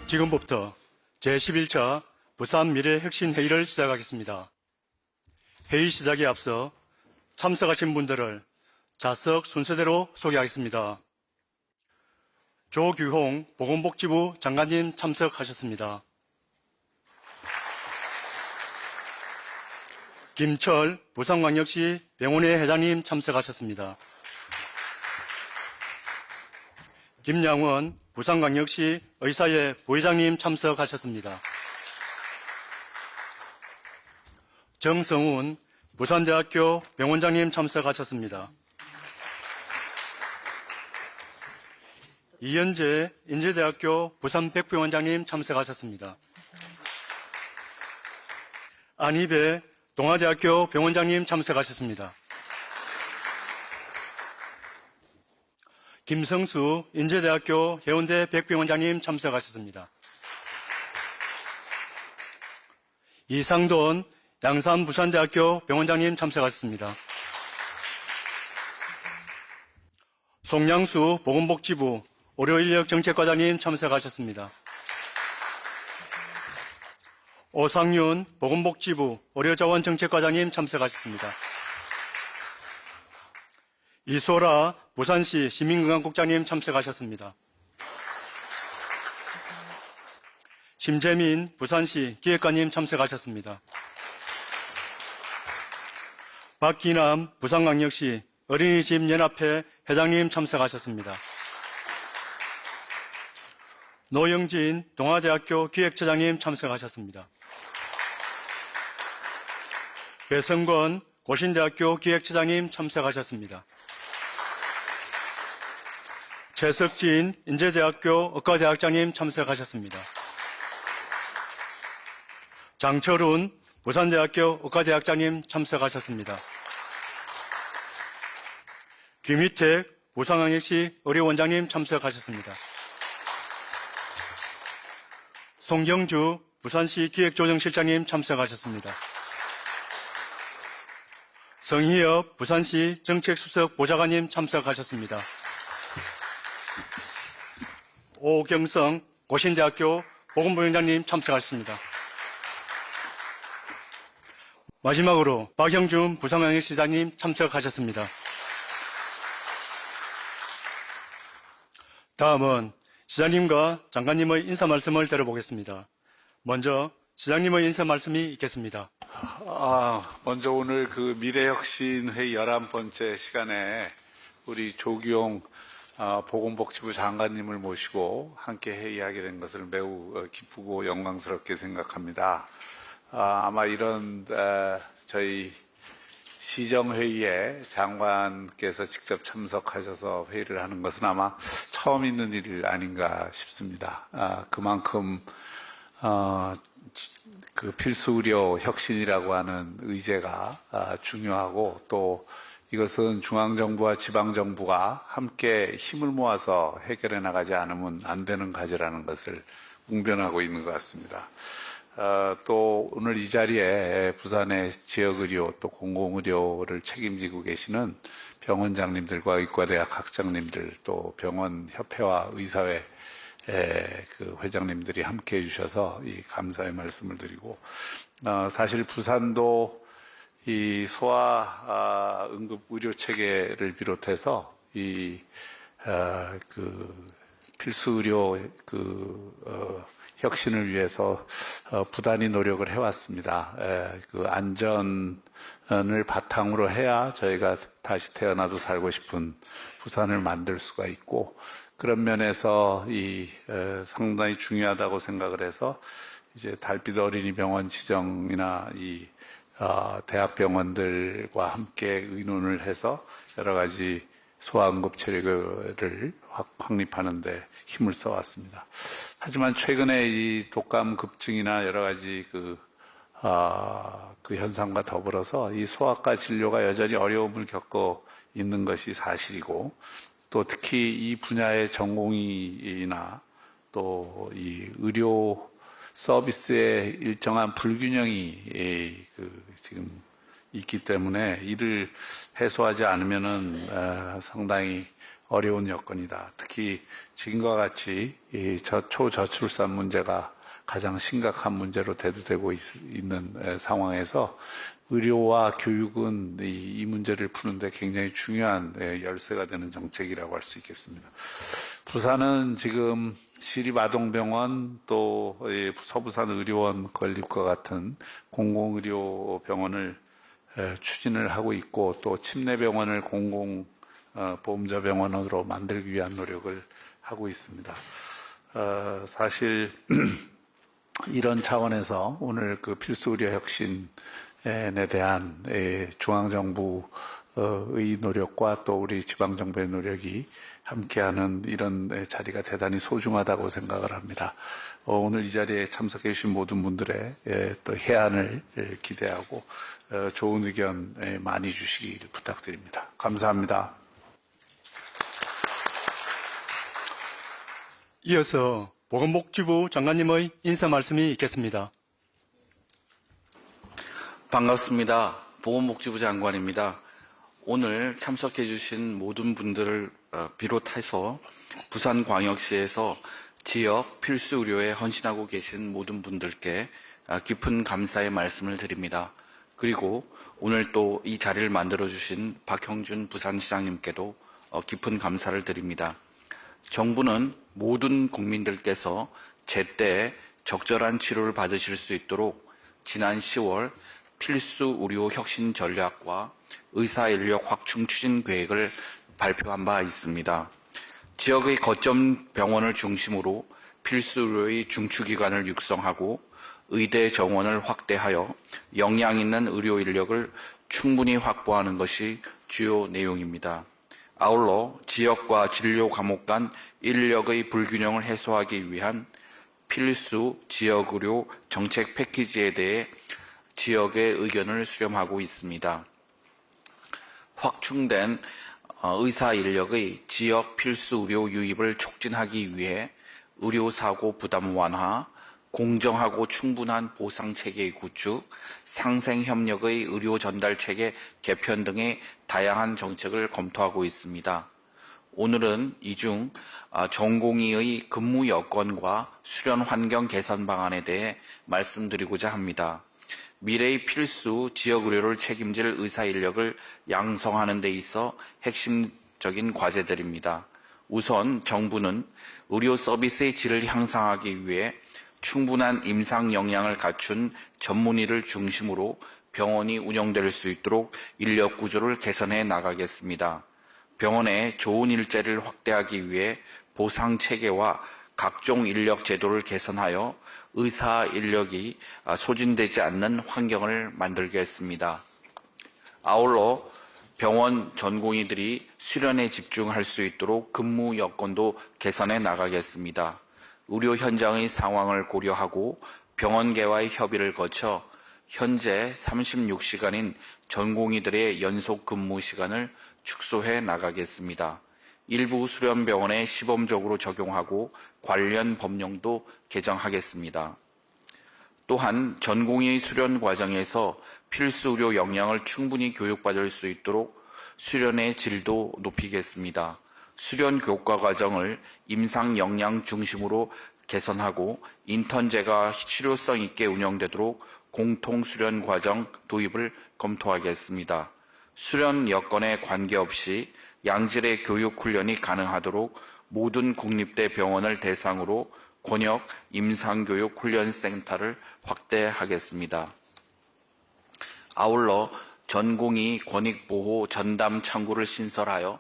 지금부터 제11차 부산 미래혁신회의를 시작하겠습니다. 회의 시작에 앞서 참석하신 분들을 좌석 순서대로 소개하겠습니다. 조규홍 보건복지부 장관님 참석하셨습니다. 김철 부산광역시 병원회 회장님 참석하셨습니다. 김양원 부산광역시 의사회 부회장님 참석하셨습니다. 정성훈 부산대학교 병원장님 참석하셨습니다. 이현재 인제대학교 부산백병원장님 참석하셨습니다. 안희배 동아대학교 병원장님 참석하셨습니다. 김성수 인제대학교 해운대 백병원장님 참석하셨습니다. 이상돈 양산 부산대학교 병원장님 참석하셨습니다. 송양수 보건복지부 의료인력정책과장님 참석하셨습니다. 오상윤 보건복지부 의료자원정책과장님 참석하셨습니다. 이소라 부산시 시민건강국장님 참석하셨습니다. 심재민 부산시 기획관님 참석하셨습니다. 박기남 부산광역시 어린이집 연합회 회장님 참석하셨습니다. 노영진 동아대학교 기획처장님 참석하셨습니다. 배성권 고신대학교 기획처장님 참석하셨습니다. 최석진 인제대학교 의과대학장님 참석하셨습니다. 장철훈 부산대학교 의과대학장님 참석하셨습니다. 김희택 부산광역시 의료원장님 참석하셨습니다. 송경주 부산시 기획조정실장님 참석하셨습니다. 성희엽 부산시 정책수석 보좌관님 참석하셨습니다. 오경성 고신대학교 보건부위원장님 참석하셨습니다. 마지막으로 박형준 부산광역시장님 참석하셨습니다. 다음은 시장님과 장관님의 인사 말씀을 들어보겠습니다. 먼저 시장님의 인사 말씀이 있겠습니다. 먼저 오늘 그 미래혁신회의 11번째 시간에 우리 조규홍 보건복지부 장관님을 모시고 함께 회의하게 된 것을 매우 기쁘고 영광스럽게 생각합니다. 아마 이런 저희 시정회의에 장관께서 직접 참석하셔서 회의를 하는 것은 아마 처음 있는 일 아닌가 싶습니다. 그만큼 그 필수 의료 혁신이라고 하는 의제가 중요하고 또 이것은 중앙정부와 지방정부가 함께 힘을 모아서 해결해 나가지 않으면 안 되는 과제라는 것을 웅변하고 있는 것 같습니다. 또 오늘 이 자리에 부산의 지역의료 또 공공의료를 책임지고 계시는 병원장님들과 의과대학 학장님들 또 병원협회와 의사회 그 회장님들이 함께 해주셔서 이 감사의 말씀을 드리고 사실 부산도 이 소아 응급 의료 체계를 비롯해서 이 그 필수 의료 혁신을 위해서 부단히 노력을 해왔습니다. 그 안전을 바탕으로 해야 저희가 다시 태어나도 살고 싶은 부산을 만들 수가 있고 그런 면에서 상당히 중요하다고 생각을 해서 이제 달빛 어린이병원 지정이나 이 대학병원들과 함께 의논을 해서 여러 가지 소아응급 체계를 확립하는 데 힘을 써왔습니다. 하지만 최근에 이 독감 급증이나 여러 가지 그 현상과 더불어서 이 소아과 진료가 여전히 어려움을 겪고 있는 것이 사실이고 또 특히 이 분야의 전공의나 또 이 의료 서비스의 일정한 불균형이 지금 있기 때문에 이를 해소하지 않으면은 상당히 어려운 여건이다. 특히 지금과 같이 이 초저출산 문제가 가장 심각한 문제로 대두되고 있는 상황에서 의료와 교육은 이 문제를 푸는데 굉장히 중요한 열쇠가 되는 정책이라고 할 수 있겠습니다. 부산은 지금 시립아동병원 또 서부산 의료원 건립과 같은 공공의료병원을 추진을 하고 있고 또 침례병원을 공공보험자 병원으로 만들기 위한 노력을 하고 있습니다. 사실 이런 차원에서 오늘 그 필수의료 혁신에 대한 중앙정부의 노력과 또 우리 지방정부의 노력이 함께하는 이런 자리가 대단히 소중하다고 생각을 합니다. 오늘 이 자리에 참석해 주신 모든 분들의 또 해안을 기대하고 좋은 의견 많이 주시길 부탁드립니다. 감사합니다. 이어서 보건복지부 장관님의 인사 말씀이 있겠습니다. 반갑습니다. 보건복지부 장관입니다. 오늘 참석해 주신 모든 분들을 비롯해서 부산광역시에서 지역 필수 의료에 헌신하고 계신 모든 분들께 깊은 감사의 말씀을 드립니다. 그리고 오늘 또 이 자리를 만들어 주신 박형준 부산시장님께도 깊은 감사를 드립니다. 정부는 모든 국민들께서 제때 적절한 치료를 받으실 수 있도록 지난 10월 필수 의료 혁신 전략과 의사 인력 확충 추진 계획을 발표한 바 있습니다. 지역의 거점 병원을 중심으로 필수 의료의 중추기관을 육성하고 의대 정원을 확대하여 역량 있는 의료 인력을 충분히 확보하는 것이 주요 내용입니다. 아울러 지역과 진료 과목 간 인력의 불균형을 해소하기 위한 필수 지역의료 정책 패키지에 대해 지역의 의견을 수렴하고 있습니다. 확충된 의사 인력의 지역 필수 의료 유입을 촉진하기 위해 의료사고 부담 완화, 공정하고 충분한 보상체계의 구축, 상생협력의 의료 전달 체계 개편 등의 다양한 정책을 검토하고 있습니다. 오늘은 이 중 전공의의 근무 여건과 수련 환경 개선 방안에 대해 말씀드리고자 합니다. 미래의 필수 지역 의료를 책임질 의사 인력을 양성하는 데 있어 핵심적인 과제들입니다. 우선 정부는 의료 서비스의 질을 향상하기 위해 충분한 임상 역량을 갖춘 전문의를 중심으로 병원이 운영될 수 있도록 인력 구조를 개선해 나가겠습니다. 병원의 좋은 일자리를 확대하기 위해 보상 체계와 각종 인력 제도를 개선하여 의사 인력이 소진되지 않는 환경을 만들겠습니다. 아울러 병원 전공의들이 수련에 집중할 수 있도록 근무 여건도 개선해 나가겠습니다. 의료 현장의 상황을 고려하고 병원계와의 협의를 거쳐 현재 36시간인 전공의들의 연속 근무 시간을 축소해 나가겠습니다. 일부 수련병원에 시범적으로 적용하고 관련 법령도 개정하겠습니다. 또한 전공의 수련 과정에서 필수 의료 역량을 충분히 교육받을 수 있도록 수련의 질도 높이겠습니다. 수련 교과 과정을 임상 역량 중심으로 개선하고 인턴제가 실효성 있게 운영되도록 공통 수련 과정 도입을 검토하겠습니다. 수련 여건에 관계없이 양질의 교육 훈련이 가능하도록 모든 국립대 병원을 대상으로 권역 임상교육 훈련센터를 확대하겠습니다. 아울러 전공의 권익보호 전담 창구를 신설하여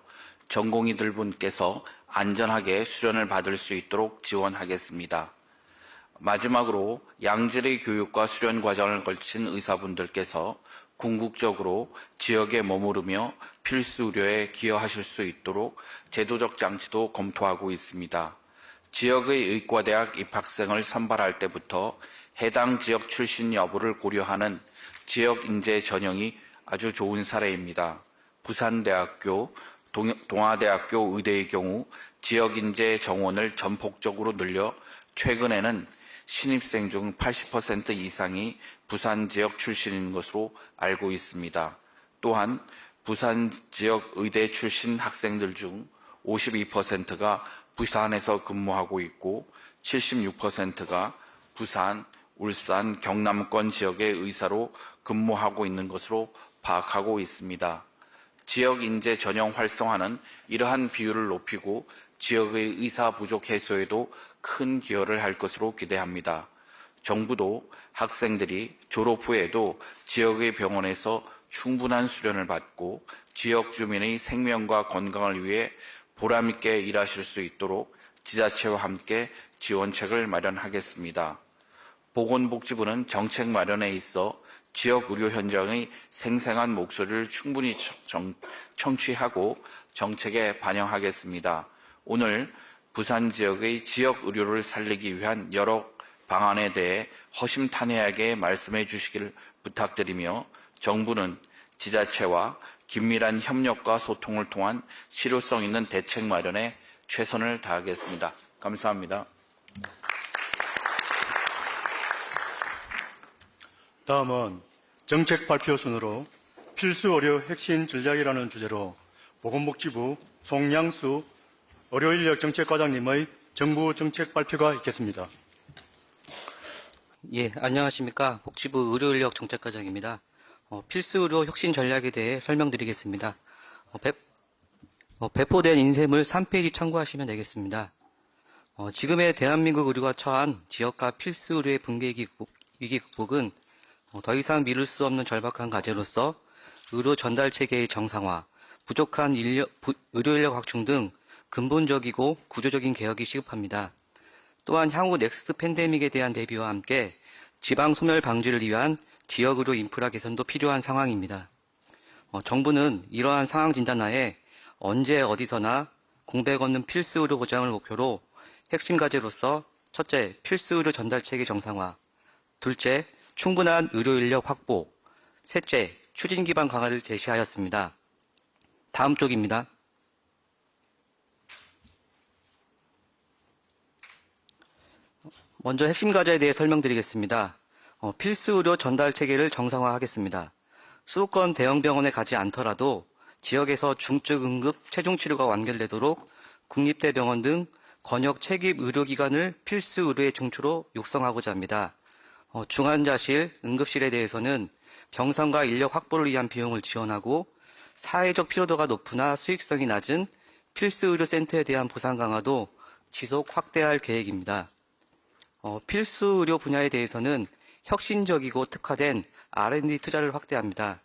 전공의들 분께서 안전하게 수련을 받을 수 있도록 지원하겠습니다. 마지막으로 양질의 교육과 수련 과정을 거친 의사분들께서 궁극적으로 지역에 머무르며 필수 의료에 기여하실 수 있도록 제도적 장치도 검토하고 있습니다. 지역의 의과대학 입학생을 선발할 때부터 해당 지역 출신 여부를 고려하는 지역 인재 전형이 아주 좋은 사례입니다. 부산대학교, 동아대학교 의대의 경우 지역 인재 정원을 전폭적으로 늘려 최근에는 신입생 중 80% 이상이 부산 지역 출신인 것으로 알고 있습니다. 또한 부산 지역 의대 출신 학생들 중 52%가 부산에서 근무하고 있고 76%가 부산, 울산, 경남권 지역의 의사로 근무하고 있는 것으로 파악하고 있습니다. 지역 인재 전형 활성화는 이러한 비율을 높이고 지역의 의사 부족 해소에도 큰 기여를 할 것으로 기대합니다. 정부도 학생들이 졸업 후에도 지역의 병원에서 충분한 수련을 받고 지역 주민의 생명과 건강을 위해 보람있게 일하실 수 있도록 지자체와 함께 지원책을 마련하겠습니다. 보건복지부는 정책 마련에 있어 지역 의료 현장의 생생한 목소리를 충분히 청취하고 정책에 반영하겠습니다. 오늘 부산 지역의 지역 의료를 살리기 위한 여러 방안에 대해 허심탄회하게 말씀해 주시기를 부탁드리며 정부는 지자체와 긴밀한 협력과 소통을 통한 실효성 있는 대책 마련에 최선을 다하겠습니다. 감사합니다. 다음은 정책 발표 순으로 필수 의료 혁신 전략이라는 주제로 보건복지부 송양수 의료인력 정책과장님의 정부 정책 발표가 있겠습니다. 예, 안녕하십니까. 복지부 의료인력 정책과장입니다. 필수 의료 혁신 전략에 대해 설명드리겠습니다. 배포된 인쇄물 3페이지 참고하시면 되겠습니다. 지금의 대한민국 의료가 처한 지역과 필수 의료의 붕괴 위기 극복은 더 이상 미룰 수 없는 절박한 과제로서 의료 전달 체계의 정상화, 부족한 의료 인력 확충 등 근본적이고 구조적인 개혁이 시급합니다. 또한 향후 넥스트 팬데믹에 대한 대비와 함께 지방 소멸 방지를 위한 지역 의료 인프라 개선도 필요한 상황입니다. 정부는 이러한 상황 진단하에 언제 어디서나 공백 없는 필수 의료 보장을 목표로 핵심 과제로서 첫째, 필수 의료 전달 체계 정상화, 둘째, 충분한 의료 인력 확보, 셋째, 추진 기반 강화를 제시하였습니다. 다음 쪽입니다. 먼저 핵심 과제에 대해 설명드리겠습니다. 필수 의료 전달 체계를 정상화하겠습니다. 수도권 대형 병원에 가지 않더라도 지역에서 중증 응급 최종 치료가 완결되도록 국립대병원 등 권역 책임 의료기관을 필수 의료의 중추로 육성하고자 합니다. 중환자실, 응급실에 대해서는 병상과 인력 확보를 위한 비용을 지원하고 사회적 피로도가 높으나 수익성이 낮은 필수 의료센터에 대한 보상 강화도 지속 확대할 계획입니다. 필수 의료 분야에 대해서는 혁신적이고 특화된 R&D 투자를 확대합니다.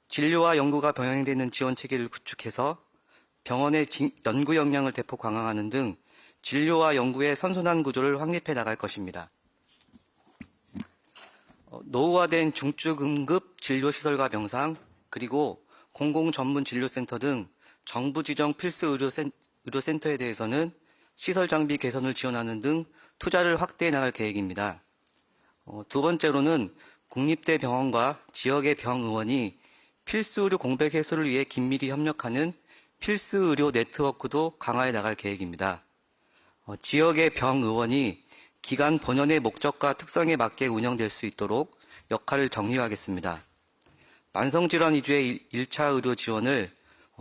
진료와 연구가 병행되는 지원 체계를 구축해서 병원의 연구 역량을 대폭 강화하는 등 진료와 연구의 선순환 구조를 확립해 나갈 것입니다. 노후화된 중증응급 진료시설과 병상, 그리고 공공전문진료센터 등 정부 지정 필수 의료센터에 대해서는 시설 장비 개선을 지원하는 등 투자를 확대해 나갈 계획입니다. 두 번째로는 국립대병원과 지역의 병의원이 필수 의료 공백 해소를 위해 긴밀히 협력하는 필수 의료 네트워크도 강화해 나갈 계획입니다. 지역의 병의원이 기관 본연의 목적과 특성에 맞게 운영될 수 있도록 역할을 정리하겠습니다. 만성질환 위주의 1차 의료 지원을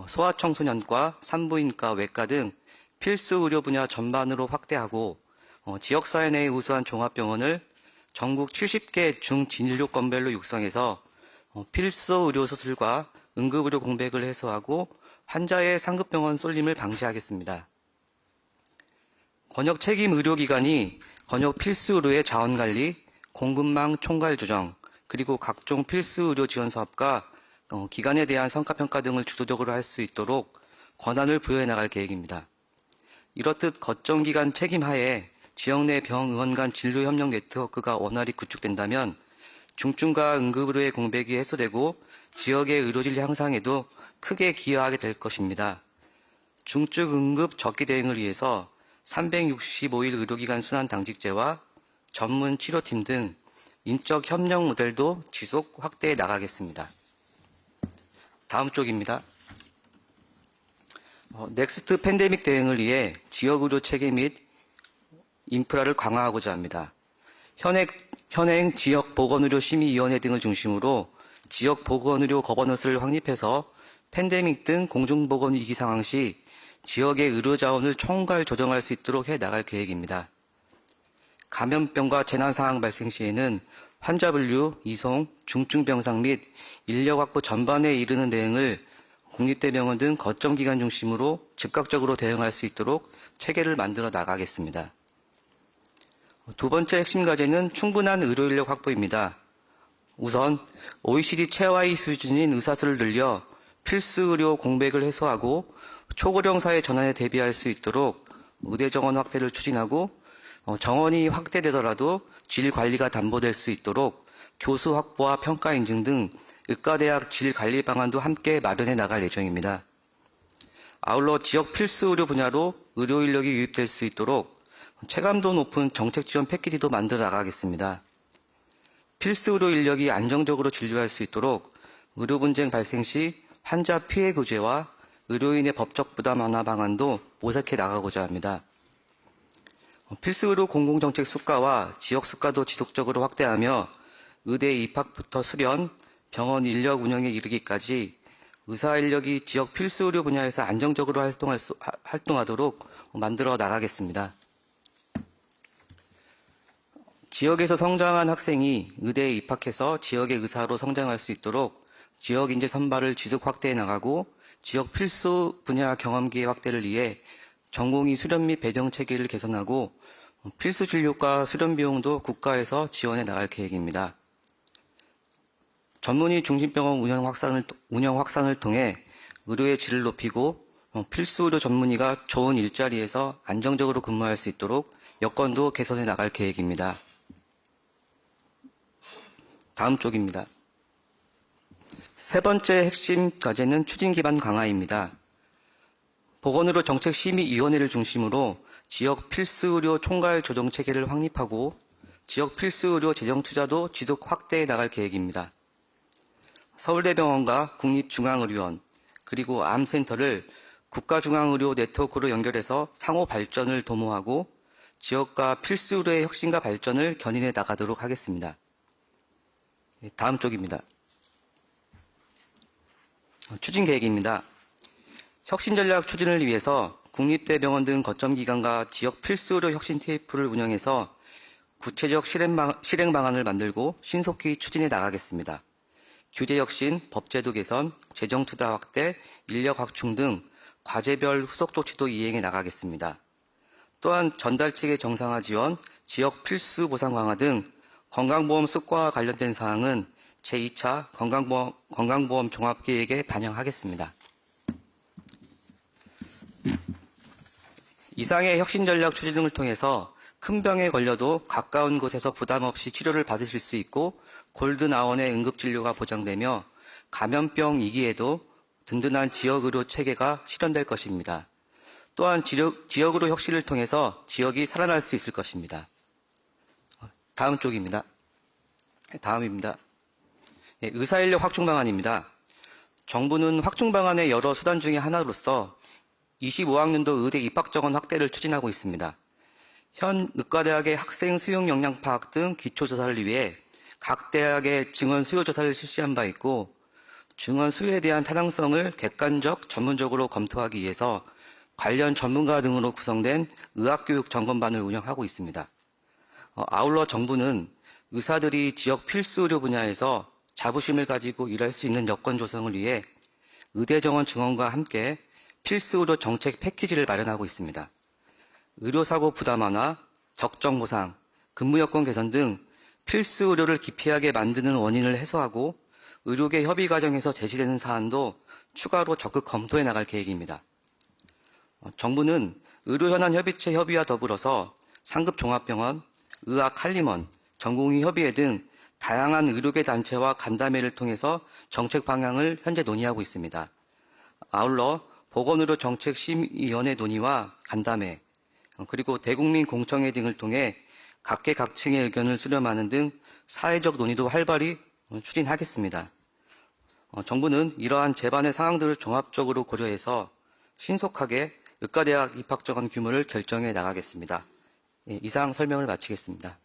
소아청소년과 산부인과, 외과 등 필수 의료 분야 전반으로 확대하고 지역사회 내의 우수한 종합병원을 전국 70개 중진료권별로 육성해서 필수 의료 수술과 응급의료 공백을 해소하고 환자의 상급병원 쏠림을 방지하겠습니다. 권역 책임 의료기관이 권역 필수 의료의 자원관리, 공급망 총괄 조정, 그리고 각종 필수 의료 지원 사업과 기관에 대한 성과평가 등을 주도적으로 할 수 있도록 권한을 부여해 나갈 계획입니다. 이렇듯 거점기관 책임하에 지역 내 병의원 간 진료 협력 네트워크가 원활히 구축된다면 중증과 응급의료의 공백이 해소되고 지역의 의료질 향상에도 크게 기여하게 될 것입니다. 중증 응급 적기 대응을 위해서 365일 의료기관 순환 당직제와 전문 치료팀 등 인적 협력 모델도 지속 확대해 나가겠습니다. 다음 쪽입니다. 넥스트 팬데믹 대응을 위해 지역 의료 체계 및 인프라를 강화하고자 합니다. 현행 지역 보건의료 심의위원회 등을 중심으로 지역 보건의료 거버넌스를 확립해서 팬데믹 등 공중보건 위기 상황 시 지역의 의료 자원을 총괄 조정할 수 있도록 해 나갈 계획입니다. 감염병과 재난 상황 발생 시에는 환자 분류, 이송, 중증병상 및 인력 확보 전반에 이르는 대응을 국립대병원 등 거점 기관 중심으로 즉각적으로 대응할 수 있도록 체계를 만들어 나가겠습니다. 두 번째 핵심 과제는 충분한 의료 인력 확보입니다. 우선 OECD 최하위 수준인 의사수를 늘려 필수 의료 공백을 해소하고 초고령 사회 전환에 대비할 수 있도록 의대 정원 확대를 추진하고 정원이 확대되더라도 질 관리가 담보될 수 있도록 교수 확보와 평가 인증 등 의과대학 질 관리 방안도 함께 마련해 나갈 예정입니다. 아울러 지역 필수 의료 분야로 의료 인력이 유입될 수 있도록 체감도 높은 정책 지원 패키지도 만들어 나가겠습니다. 필수 의료 인력이 안정적으로 진료할 수 있도록 의료 분쟁 발생 시 환자 피해 구제와 의료인의 법적 부담 완화 방안도 모색해 나가고자 합니다. 필수 의료 공공정책 수가와 지역 수가도 지속적으로 확대하며 의대 입학부터 수련, 병원 인력 운영에 이르기까지 의사 인력이 지역 필수 의료 분야에서 안정적으로 활동하도록 만들어 나가겠습니다. 지역에서 성장한 학생이 의대에 입학해서 지역의 의사로 성장할 수 있도록 지역 인재 선발을 지속 확대해 나가고 지역 필수 분야 경험기회 확대를 위해 전공의 수련 및 배정 체계를 개선하고 필수 진료과 수련 비용도 국가에서 지원해 나갈 계획입니다. 전문의 중심병원 운영 확산을 통해 의료의 질을 높이고 필수 의료 전문의가 좋은 일자리에서 안정적으로 근무할 수 있도록 여건도 개선해 나갈 계획입니다. 다음 쪽입니다. 세 번째 핵심 과제는 추진 기반 강화입니다. 보건의료 정책심의위원회를 중심으로 지역 필수 의료 총괄 조정 체계를 확립하고 지역 필수 의료 재정 투자도 지속 확대해 나갈 계획입니다. 서울대병원과 국립중앙의료원 그리고 암센터를 국가중앙의료 네트워크로 연결해서 상호 발전을 도모하고 지역과 필수 의료의 혁신과 발전을 견인해 나가도록 하겠습니다. 다음 쪽입니다. 추진 계획입니다. 혁신 전략 추진을 위해서 국립대병원 등 거점 기관과 지역 필수 의료 혁신 TF를 운영해서 구체적 실행 방안을 만들고 신속히 추진해 나가겠습니다. 규제 혁신, 법제도 개선, 재정 투자 확대, 인력 확충 등 과제별 후속 조치도 이행해 나가겠습니다. 또한 전달 체계 정상화 지원, 지역 필수 보상 강화 등 건강보험 수과와 관련된 사항은 제2차 건강보험 종합계획에 반영하겠습니다. 이상의 혁신 전략 추진 등을 통해서 큰 병에 걸려도 가까운 곳에서 부담 없이 치료를 받으실 수 있고 골든아원의 응급진료가 보장되며 감염병 위기에도 든든한 지역의료 체계가 실현될 것입니다. 또한 지역의료 혁신을 통해서 지역이 살아날 수 있을 것입니다. 다음 쪽입니다. 다음입니다. 의사인력 확충 방안입니다. 정부는 확충 방안의 여러 수단 중의 하나로서 25학년도 의대 입학 정원 확대를 추진하고 있습니다. 현 의과대학의 학생 수용 역량 파악 등 기초조사를 위해 각 대학의 증원 수요 조사를 실시한 바 있고 증원 수요에 대한 타당성을 객관적, 전문적으로 검토하기 위해서 관련 전문가 등으로 구성된 의학교육 점검반을 운영하고 있습니다. 아울러 정부는 의사들이 지역 필수 의료 분야에서 자부심을 가지고 일할 수 있는 여건 조성을 위해 의대 정원 증원과 함께 필수 의료 정책 패키지를 마련하고 있습니다. 의료사고 부담 완화, 적정 보상, 근무 여건 개선 등 필수 의료를 기피하게 만드는 원인을 해소하고 의료계 협의 과정에서 제시되는 사안도 추가로 적극 검토해 나갈 계획입니다. 정부는 의료현안협의체 협의와 더불어서 상급 종합병원, 의학 한림원, 전공의 협의회 등 다양한 의료계 단체와 간담회를 통해서 정책 방향을 현재 논의하고 있습니다. 아울러 보건의료정책심의위원회 논의와 간담회, 그리고 대국민 공청회 등을 통해 각계각층의 의견을 수렴하는 등 사회적 논의도 활발히 추진하겠습니다. 정부는 이러한 제반의 상황들을 종합적으로 고려해서 신속하게 의과대학 입학 정원 규모를 결정해 나가겠습니다. 이상 설명을 마치겠습니다.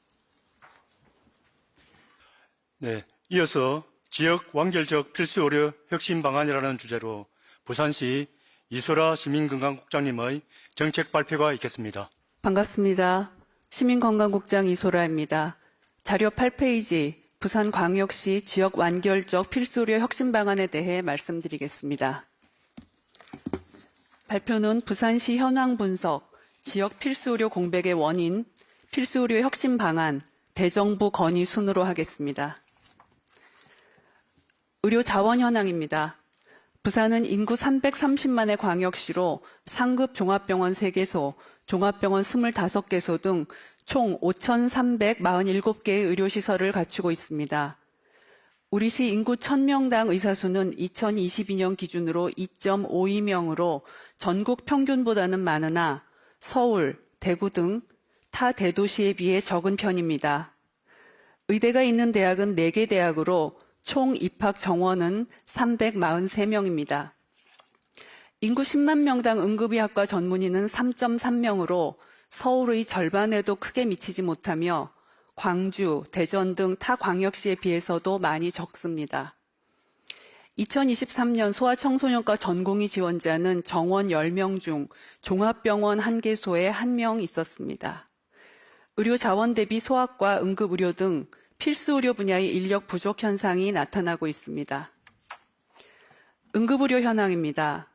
네, 이어서 지역 완결적 필수 의료 혁신 방안이라는 주제로 부산시 이소라 시민건강국장님의 정책 발표가 있겠습니다. 반갑습니다. 시민건강국장 이소라입니다. 자료 8페이지 부산광역시 지역 완결적 필수의료 혁신 방안에 대해 말씀드리겠습니다. 발표는 부산시 현황 분석, 지역 필수의료 공백의 원인, 필수의료 혁신 방안, 대정부 건의 순으로 하겠습니다. 의료 자원 현황입니다. 부산은 인구 330만의 광역시로 상급 종합병원 3개소, 종합병원 25개소 등 총 5,347개의 의료시설을 갖추고 있습니다. 우리 시 인구 1000명당 의사수는 2022년 기준으로 2.52명으로 전국 평균보다는 많으나 서울, 대구 등 타 대도시에 비해 적은 편입니다. 의대가 있는 대학은 4개 대학으로 총 입학 정원은 343명입니다. 인구 10만 명당 응급의학과 전문의는 3.3명으로 서울의 절반에도 크게 미치지 못하며 광주, 대전 등 타 광역시에 비해서도 많이 적습니다. 2023년 소아청소년과 전공의 지원자는 정원 10명 중 종합병원 1개소에 1명 있었습니다. 의료 자원 대비 소아과, 응급의료 등 필수 의료 분야의 인력 부족 현상이 나타나고 있습니다. 응급의료 현황입니다.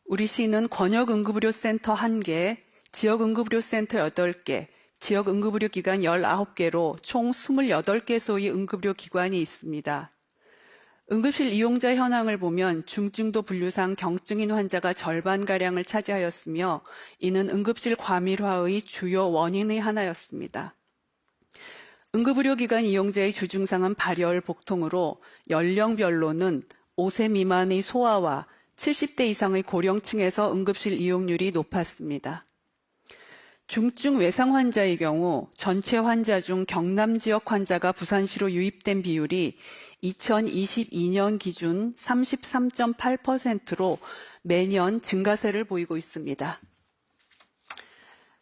우리 시는 권역응급의료센터 1개, 지역응급의료센터 8개, 지역응급의료기관 19개로 총 28개소의 응급의료 기관이 있습니다. 응급실 이용자 현황을 보면 중증도 분류상 경증인 환자가 절반가량을 차지하였으며 이는 응급실 과밀화의 주요 원인의 하나였습니다. 응급의료기관 이용자의 주증상은 발열, 복통으로 연령별로는 5세 미만의 소아와 70대 이상의 고령층에서 응급실 이용률이 높았습니다. 중증 외상 환자의 경우 전체 환자 중 경남 지역 환자가 부산시로 유입된 비율이 2022년 기준 33.8%로 매년 증가세를 보이고 있습니다.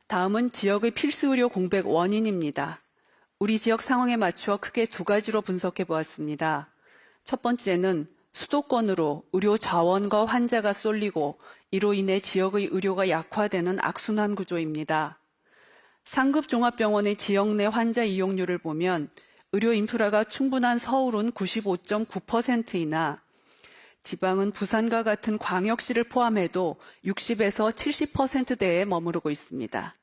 다음은 지역의 필수의료 공백 원인입니다. 우리 지역 상황에 맞추어 크게 2가지로 분석해 보았습니다. 첫 번째는 수도권으로 의료 자원과 환자가 쏠리고 이로 인해 지역의 의료가 약화되는 악순환 구조입니다. 상급 종합병원의 지역 내 환자 이용률을 보면 의료 인프라가 충분한 서울은 95.9%이나 지방은 부산과 같은 광역시를 포함해도 60에서 70%대에 머무르고 있습니다.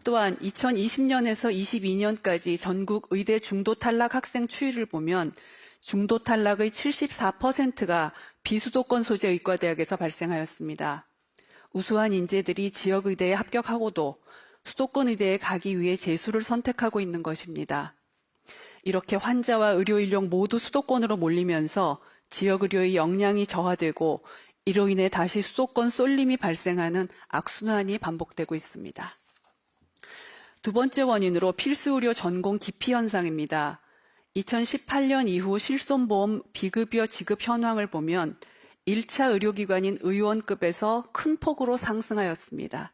또한 2020년에서 22년까지 전국 의대 중도 탈락 학생 추이를 보면 중도 탈락의 74%가 비수도권 소재 의과대학에서 발생하였습니다. 우수한 인재들이 지역 의대에 합격하고도 수도권 의대에 가기 위해 재수를 선택하고 있는 것입니다. 이렇게 환자와 의료 인력 모두 수도권으로 몰리면서 지역 의료의 역량이 저하되고 이로 인해 다시 수도권 쏠림이 발생하는 악순환이 반복되고 있습니다. 2번째 원인으로 필수 의료 전공 기피 현상입니다. 2018년 이후 실손보험 비급여 지급 현황을 보면 1차 의료기관인 의원급에서 큰 폭으로 상승하였습니다.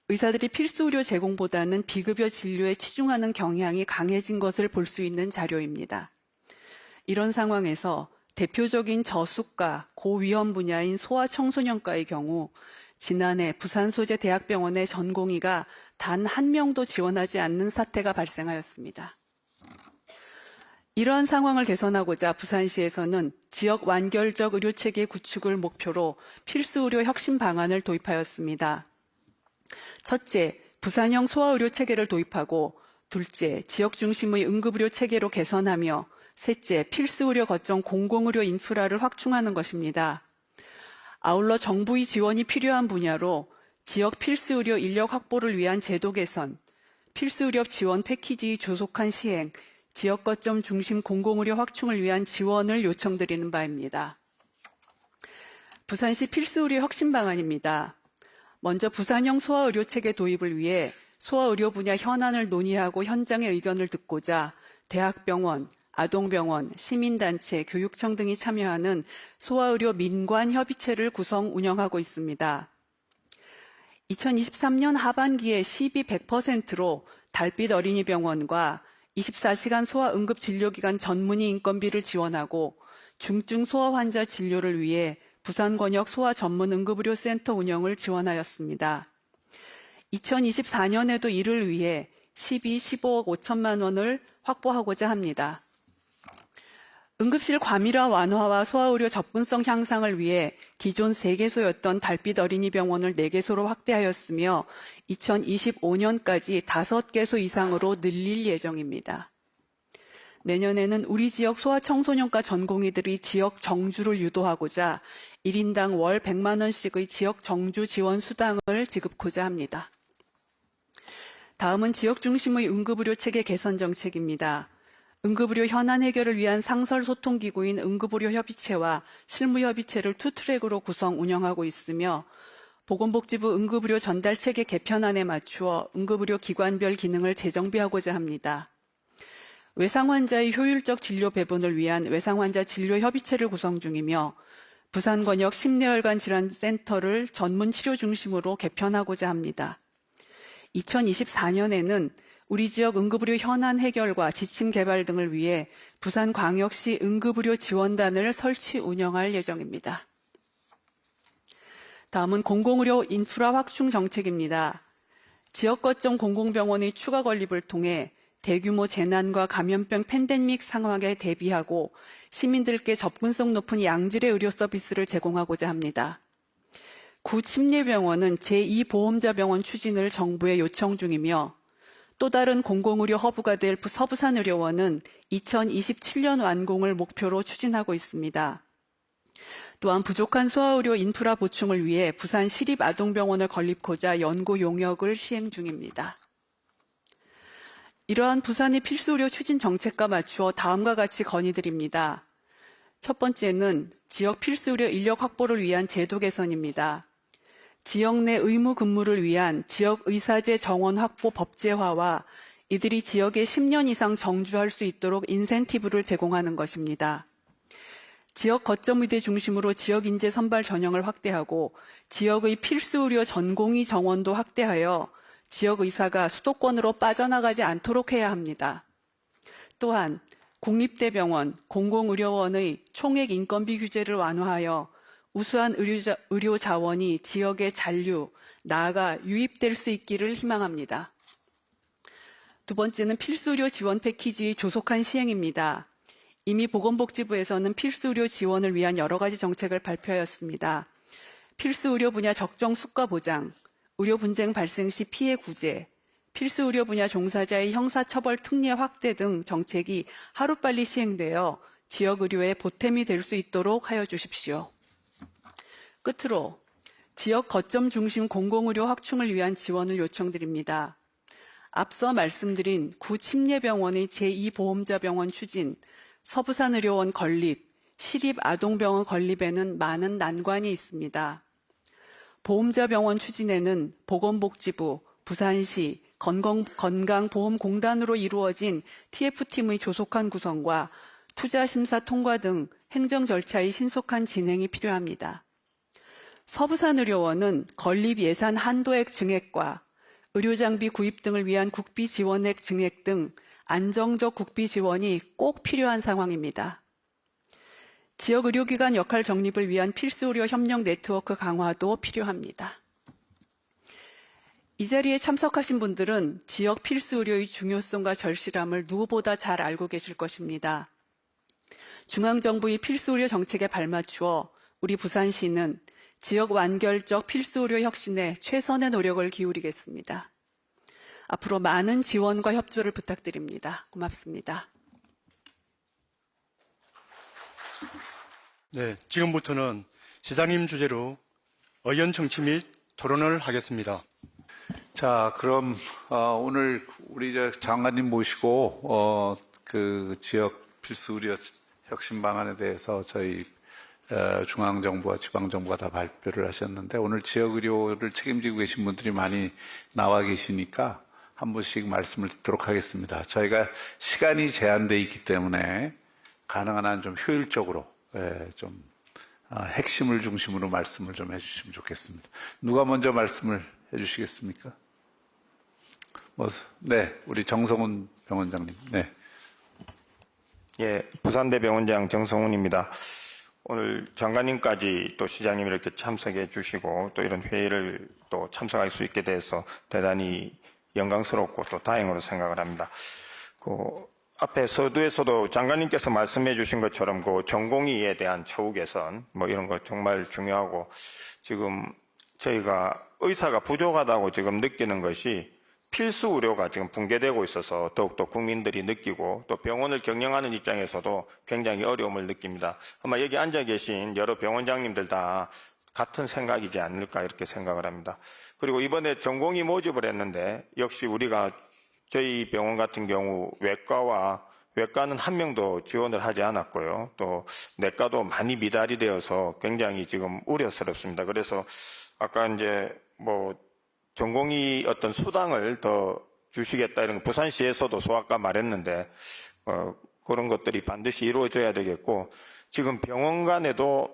의사들이 필수 의료 제공보다는 비급여 진료에 치중하는 경향이 강해진 것을 볼 수 있는 자료입니다. 이런 상황에서 대표적인 저수가, 고위험 분야인 소아청소년과의 경우 지난해 부산 소재 대학병원의 전공의가 단 1명도 지원하지 않는 사태가 발생하였습니다. 이러한 상황을 개선하고자 부산시에서는 지역 완결적 의료체계 구축을 목표로 필수의료 혁신 방안을 도입하였습니다. 첫째, 부산형 소아의료체계를 도입하고 둘째, 지역 중심의 응급의료체계로 개선하며 셋째, 필수의료 거점 공공의료 인프라를 확충하는 것입니다. 아울러 정부의 지원이 필요한 분야로 지역 필수의료 인력 확보를 위한 제도 개선, 필수의료 지원 패키지 조속한 시행, 지역 거점 중심 공공의료 확충을 위한 지원을 요청드리는 바입니다. 부산시 필수의료 혁신 방안입니다. 먼저 부산형 소아의료체계 도입을 위해 소아의료 분야 현안을 논의하고 현장의 의견을 듣고자 대학병원, 아동병원, 시민단체, 교육청 등이 참여하는 소아의료 민관협의체를 구성 운영하고 있습니다. 2023년 하반기에 시비 100%로 달빛 어린이병원과 24시간 소아응급진료기관 전문의 인건비를 지원하고 중증 소아 환자 진료를 위해 부산권역 소아전문응급의료센터 운영을 지원하였습니다. 2024년에도 이를 위해 12억 5천만 원을 확보하고자 합니다. 응급실 과밀화 완화와 소아의료 접근성 향상을 위해 기존 3개소였던 달빛 어린이병원을 4개소로 확대하였으며 2025년까지 5개소 이상으로 늘릴 예정입니다. 내년에는 우리 지역 소아청소년과 전공의들이 지역 정주를 유도하고자 1인당 월 100만 원씩의 지역 정주 지원 수당을 지급하고자 합니다. 다음은 지역 중심의 응급의료 체계 개선 정책입니다. 응급의료 현안 해결을 위한 상설 소통 기구인 응급의료협의체와 실무협의체를 투트랙으로 구성 운영하고 있으며 보건복지부 응급의료 전달 체계 개편안에 맞추어 응급의료 기관별 기능을 재정비하고자 합니다. 외상환자의 효율적 진료 배분을 위한 외상환자 진료협의체를 구성 중이며 부산권역 심내혈관 질환센터를 전문 치료 중심으로 개편하고자 합니다. 2024년에는 우리 지역 응급의료 현안 해결과 지침 개발 등을 위해 부산광역시 응급의료 지원단을 설치 운영할 예정입니다. 다음은 공공의료 인프라 확충 정책입니다. 지역 거점 공공병원의 추가 건립을 통해 대규모 재난과 감염병 팬데믹 상황에 대비하고 시민들께 접근성 높은 양질의 의료 서비스를 제공하고자 합니다. 구 침례병원은 제2보험자 병원 추진을 정부에 요청 중이며 또 다른 공공의료 허브가 될 서부산의료원은 2027년 완공을 목표로 추진하고 있습니다. 또한 부족한 소아의료 인프라 보충을 위해 부산 시립아동병원을 건립하고자 연구 용역을 시행 중입니다. 이러한 부산의 필수의료 추진 정책과 맞추어 다음과 같이 건의드립니다. 첫 번째는 지역 필수의료 인력 확보를 위한 제도 개선입니다. 지역 내 의무 근무를 위한 지역 의사제 정원 확보 법제화와 이들이 지역에 10년 이상 정주할 수 있도록 인센티브를 제공하는 것입니다. 지역 거점 의대 중심으로 지역 인재 선발 전형을 확대하고 지역의 필수의료 전공의 정원도 확대하여 지역 의사가 수도권으로 빠져나가지 않도록 해야 합니다. 또한 국립대병원, 공공의료원의 총액 인건비 규제를 완화하여 우수한 의료 자원이 지역에 잔류, 나아가 유입될 수 있기를 희망합니다. 두 번째는 필수의료 지원 패키지의 조속한 시행입니다. 이미 보건복지부에서는 필수의료 지원을 위한 여러 가지 정책을 발표하였습니다. 필수의료 분야 적정 수가 보장, 의료 분쟁 발생 시 피해 구제, 필수의료 분야 종사자의 형사처벌 특례 확대 등 정책이 하루빨리 시행되어 지역 의료에 보탬이 될 수 있도록 하여 주십시오. 끝으로 지역 거점 중심 공공의료 확충을 위한 지원을 요청드립니다. 앞서 말씀드린 구 침례병원의 제2보험자 병원 추진, 서부산의료원 건립, 시립아동병원 건립에는 많은 난관이 있습니다. 보험자 병원 추진에는 보건복지부, 부산시, 건강보험공단으로 이루어진 TF팀의 조속한 구성과 투자심사 통과 등 행정 절차의 신속한 진행이 필요합니다. 서부산의료원은 건립 예산 한도액 증액과 의료장비 구입 등을 위한 국비 지원액 증액 등 안정적 국비 지원이 꼭 필요한 상황입니다. 지역 의료기관 역할 정립을 위한 필수의료 협력 네트워크 강화도 필요합니다. 이 자리에 참석하신 분들은 지역 필수의료의 중요성과 절실함을 누구보다 잘 알고 계실 것입니다. 중앙정부의 필수의료 정책에 발맞추어 우리 부산시는 지역 완결적 필수의료 혁신에 최선의 노력을 기울이겠습니다. 앞으로 많은 지원과 협조를 부탁드립니다. 고맙습니다. 네, 지금부터는 시장님 주제로 의원 청취 및 토론을 하겠습니다. 자, 그럼 오늘 우리 장관님 모시고 그 지역 필수 의료 혁신 방안에 대해서 저희 중앙정부와 지방정부가 다 발표를 하셨는데 오늘 지역 의료를 책임지고 계신 분들이 많이 나와 계시니까 한 분씩 말씀을 듣도록 하겠습니다. 저희가 시간이 제한되어 있기 때문에 가능한 한 좀 효율적으로 좀 핵심을 중심으로 말씀을 좀 해주시면 좋겠습니다. 누가 먼저 말씀을 해주시겠습니까? 네, 우리 정성훈 병원장님. 네. 예, 부산대 병원장 정성훈입니다. 오늘 장관님까지 또 시장님 이렇게 참석해 주시고 또 이런 회의를 또 참석할 수 있게 돼서 대단히 영광스럽고 또 다행으로 생각을 합니다. 앞에 서두에서도 장관님께서 말씀해 주신 것처럼 전공의에 대한 처우 개선 이런 거 정말 중요하고 지금 저희가 의사가 부족하다고 지금 느끼는 것이 필수 의료가 지금 붕괴되고 있어서 더욱더 국민들이 느끼고 또 병원을 경영하는 입장에서도 굉장히 어려움을 느낍니다. 아마 여기 앉아 계신 여러 병원장님들 다 같은 생각이지 않을까 이렇게 생각을 합니다. 그리고 이번에 전공의 모집을 했는데 역시 우리가 저희 병원 같은 경우 외과는 한 명도 지원을 하지 않았고요. 또 내과도 많이 미달이 되어서 굉장히 지금 우려스럽습니다. 그래서 아까 이제 전공의 어떤 수당을 더 주시겠다 이런 거 부산시에서도 소아과 말했는데 그런 것들이 반드시 이루어져야 되겠고 지금 병원 간에도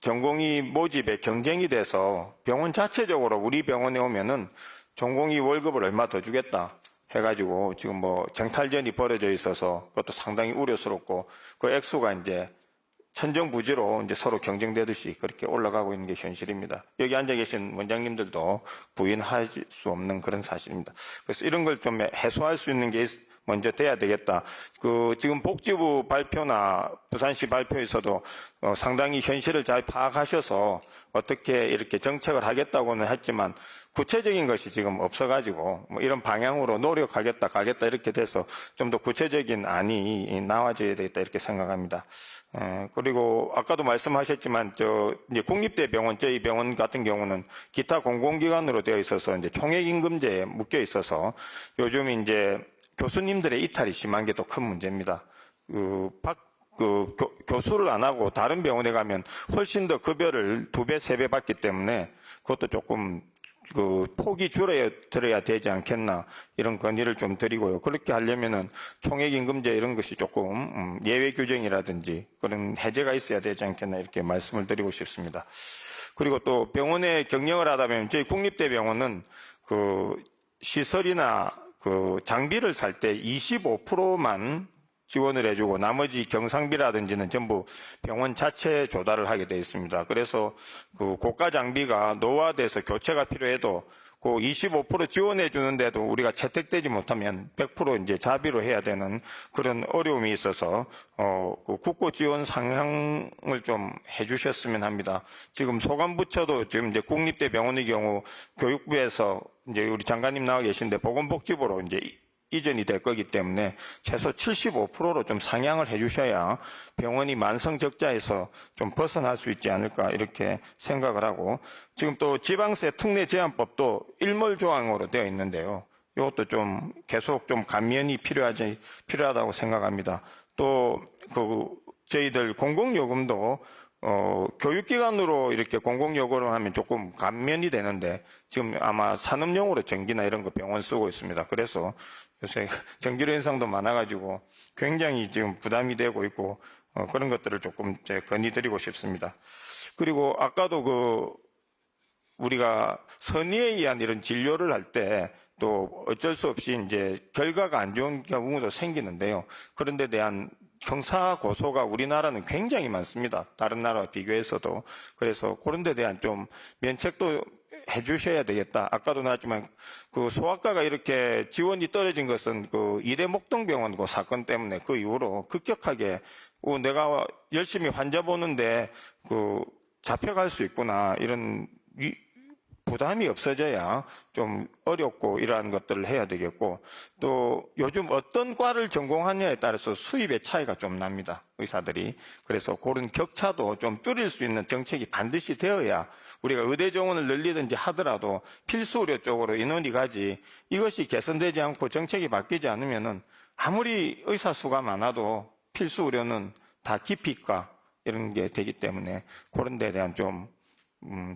전공의 모집에 경쟁이 돼서 병원 자체적으로 우리 병원에 오면은 전공의 월급을 얼마 더 주겠다 해가지고 지금 쟁탈전이 벌어져 있어서 그것도 상당히 우려스럽고 그 액수가 이제 천정부지로 이제 서로 경쟁되듯이 그렇게 올라가고 있는 게 현실입니다. 여기 앉아 계신 원장님들도 부인할 수 없는 그런 사실입니다. 그래서 이런 걸 좀 해소할 수 있는 게 먼저 돼야 되겠다. 지금 복지부 발표나 부산시 발표에서도 상당히 현실을 잘 파악하셔서 어떻게 이렇게 정책을 하겠다고는 했지만 구체적인 것이 지금 없어가지고 이런 방향으로 노력하겠다 가겠다 이렇게 돼서 좀 더 구체적인 안이 나와줘야 되겠다 이렇게 생각합니다. 그리고 아까도 말씀하셨지만 이제 국립대병원 저희 병원 같은 경우는 기타 공공기관으로 되어 있어서 이제 총액임금제에 묶여 있어서 요즘 이제 교수님들의 이탈이 심한 게 또 큰 문제입니다. 교수를 안 하고 다른 병원에 가면 훨씬 더 급여를 2배, 3배 받기 때문에 그것도 조금 폭이 줄어들어야 되지 않겠나 이런 건의를 좀 드리고요. 그렇게 하려면은 총액임금제 이런 것이 조금 예외 규정이라든지 그런 해제가 있어야 되지 않겠나 이렇게 말씀을 드리고 싶습니다. 그리고 또 병원에 경영을 하다 보면 저희 국립대병원은 시설이나 장비를 살 때 25%만 지원을 해주고 나머지 경상비라든지는 전부 병원 자체 조달을 하게 되어 있습니다. 그래서 고가 장비가 노화돼서 교체가 필요해도 25% 지원해 주는데도 우리가 채택되지 못하면 100% 이제 자비로 해야 되는 그런 어려움이 있어서 국고 지원 상향을 좀 해주셨으면 합니다. 지금 소관부처도 지금 이제 국립대병원의 경우 교육부에서 이제 우리 장관님 나와 계신데 보건복지부로 이제 이전이 될 거기 때문에 최소 75%로 좀 상향을 해주셔야 병원이 만성적자에서 좀 벗어날 수 있지 않을까 이렇게 생각을 하고 지금 또 지방세 특례 제한법도 일몰조항으로 되어 있는데요. 이것도 좀 계속 좀 감면이 필요하다고 생각합니다. 또 저희들 공공요금도 교육기관으로 이렇게 공공요금을 하면 조금 감면이 되는데 지금 아마 산업용으로 전기나 이런 거 병원 쓰고 있습니다. 그래서 요새 전기료 인상도 많아가지고 굉장히 지금 부담이 되고 있고 그런 것들을 조금 건의드리고 싶습니다. 그리고 아까도 우리가 선의에 의한 이런 진료를 할 때 또 어쩔 수 없이 이제 결과가 안 좋은 경우도 생기는데요. 그런 데 대한 형사 고소가 우리나라는 굉장히 많습니다. 다른 나라와 비교해서도. 그래서 그런 데 대한 좀 면책도 해주셔야 되겠다. 아까도 나왔지만 소아과가 이렇게 지원이 떨어진 것은 이대 목동병원 사건 때문에 그 이후로 급격하게 내가 열심히 환자 보는데 잡혀갈 수 있구나 이런 부담이 없어져야 좀 어렵고 이러한 것들을 해야 되겠고 또 요즘 어떤 과를 전공하느냐에 따라서 수입의 차이가 좀 납니다. 의사들이. 그래서 그런 격차도 좀 줄일 수 있는 정책이 반드시 되어야 우리가 의대 정원을 늘리든지 하더라도 필수 의료 쪽으로 인원이 가지 이것이 개선되지 않고 정책이 바뀌지 않으면은 아무리 의사 수가 많아도 필수 의료는 다 기피과 이런 게 되기 때문에 그런 데 대한 좀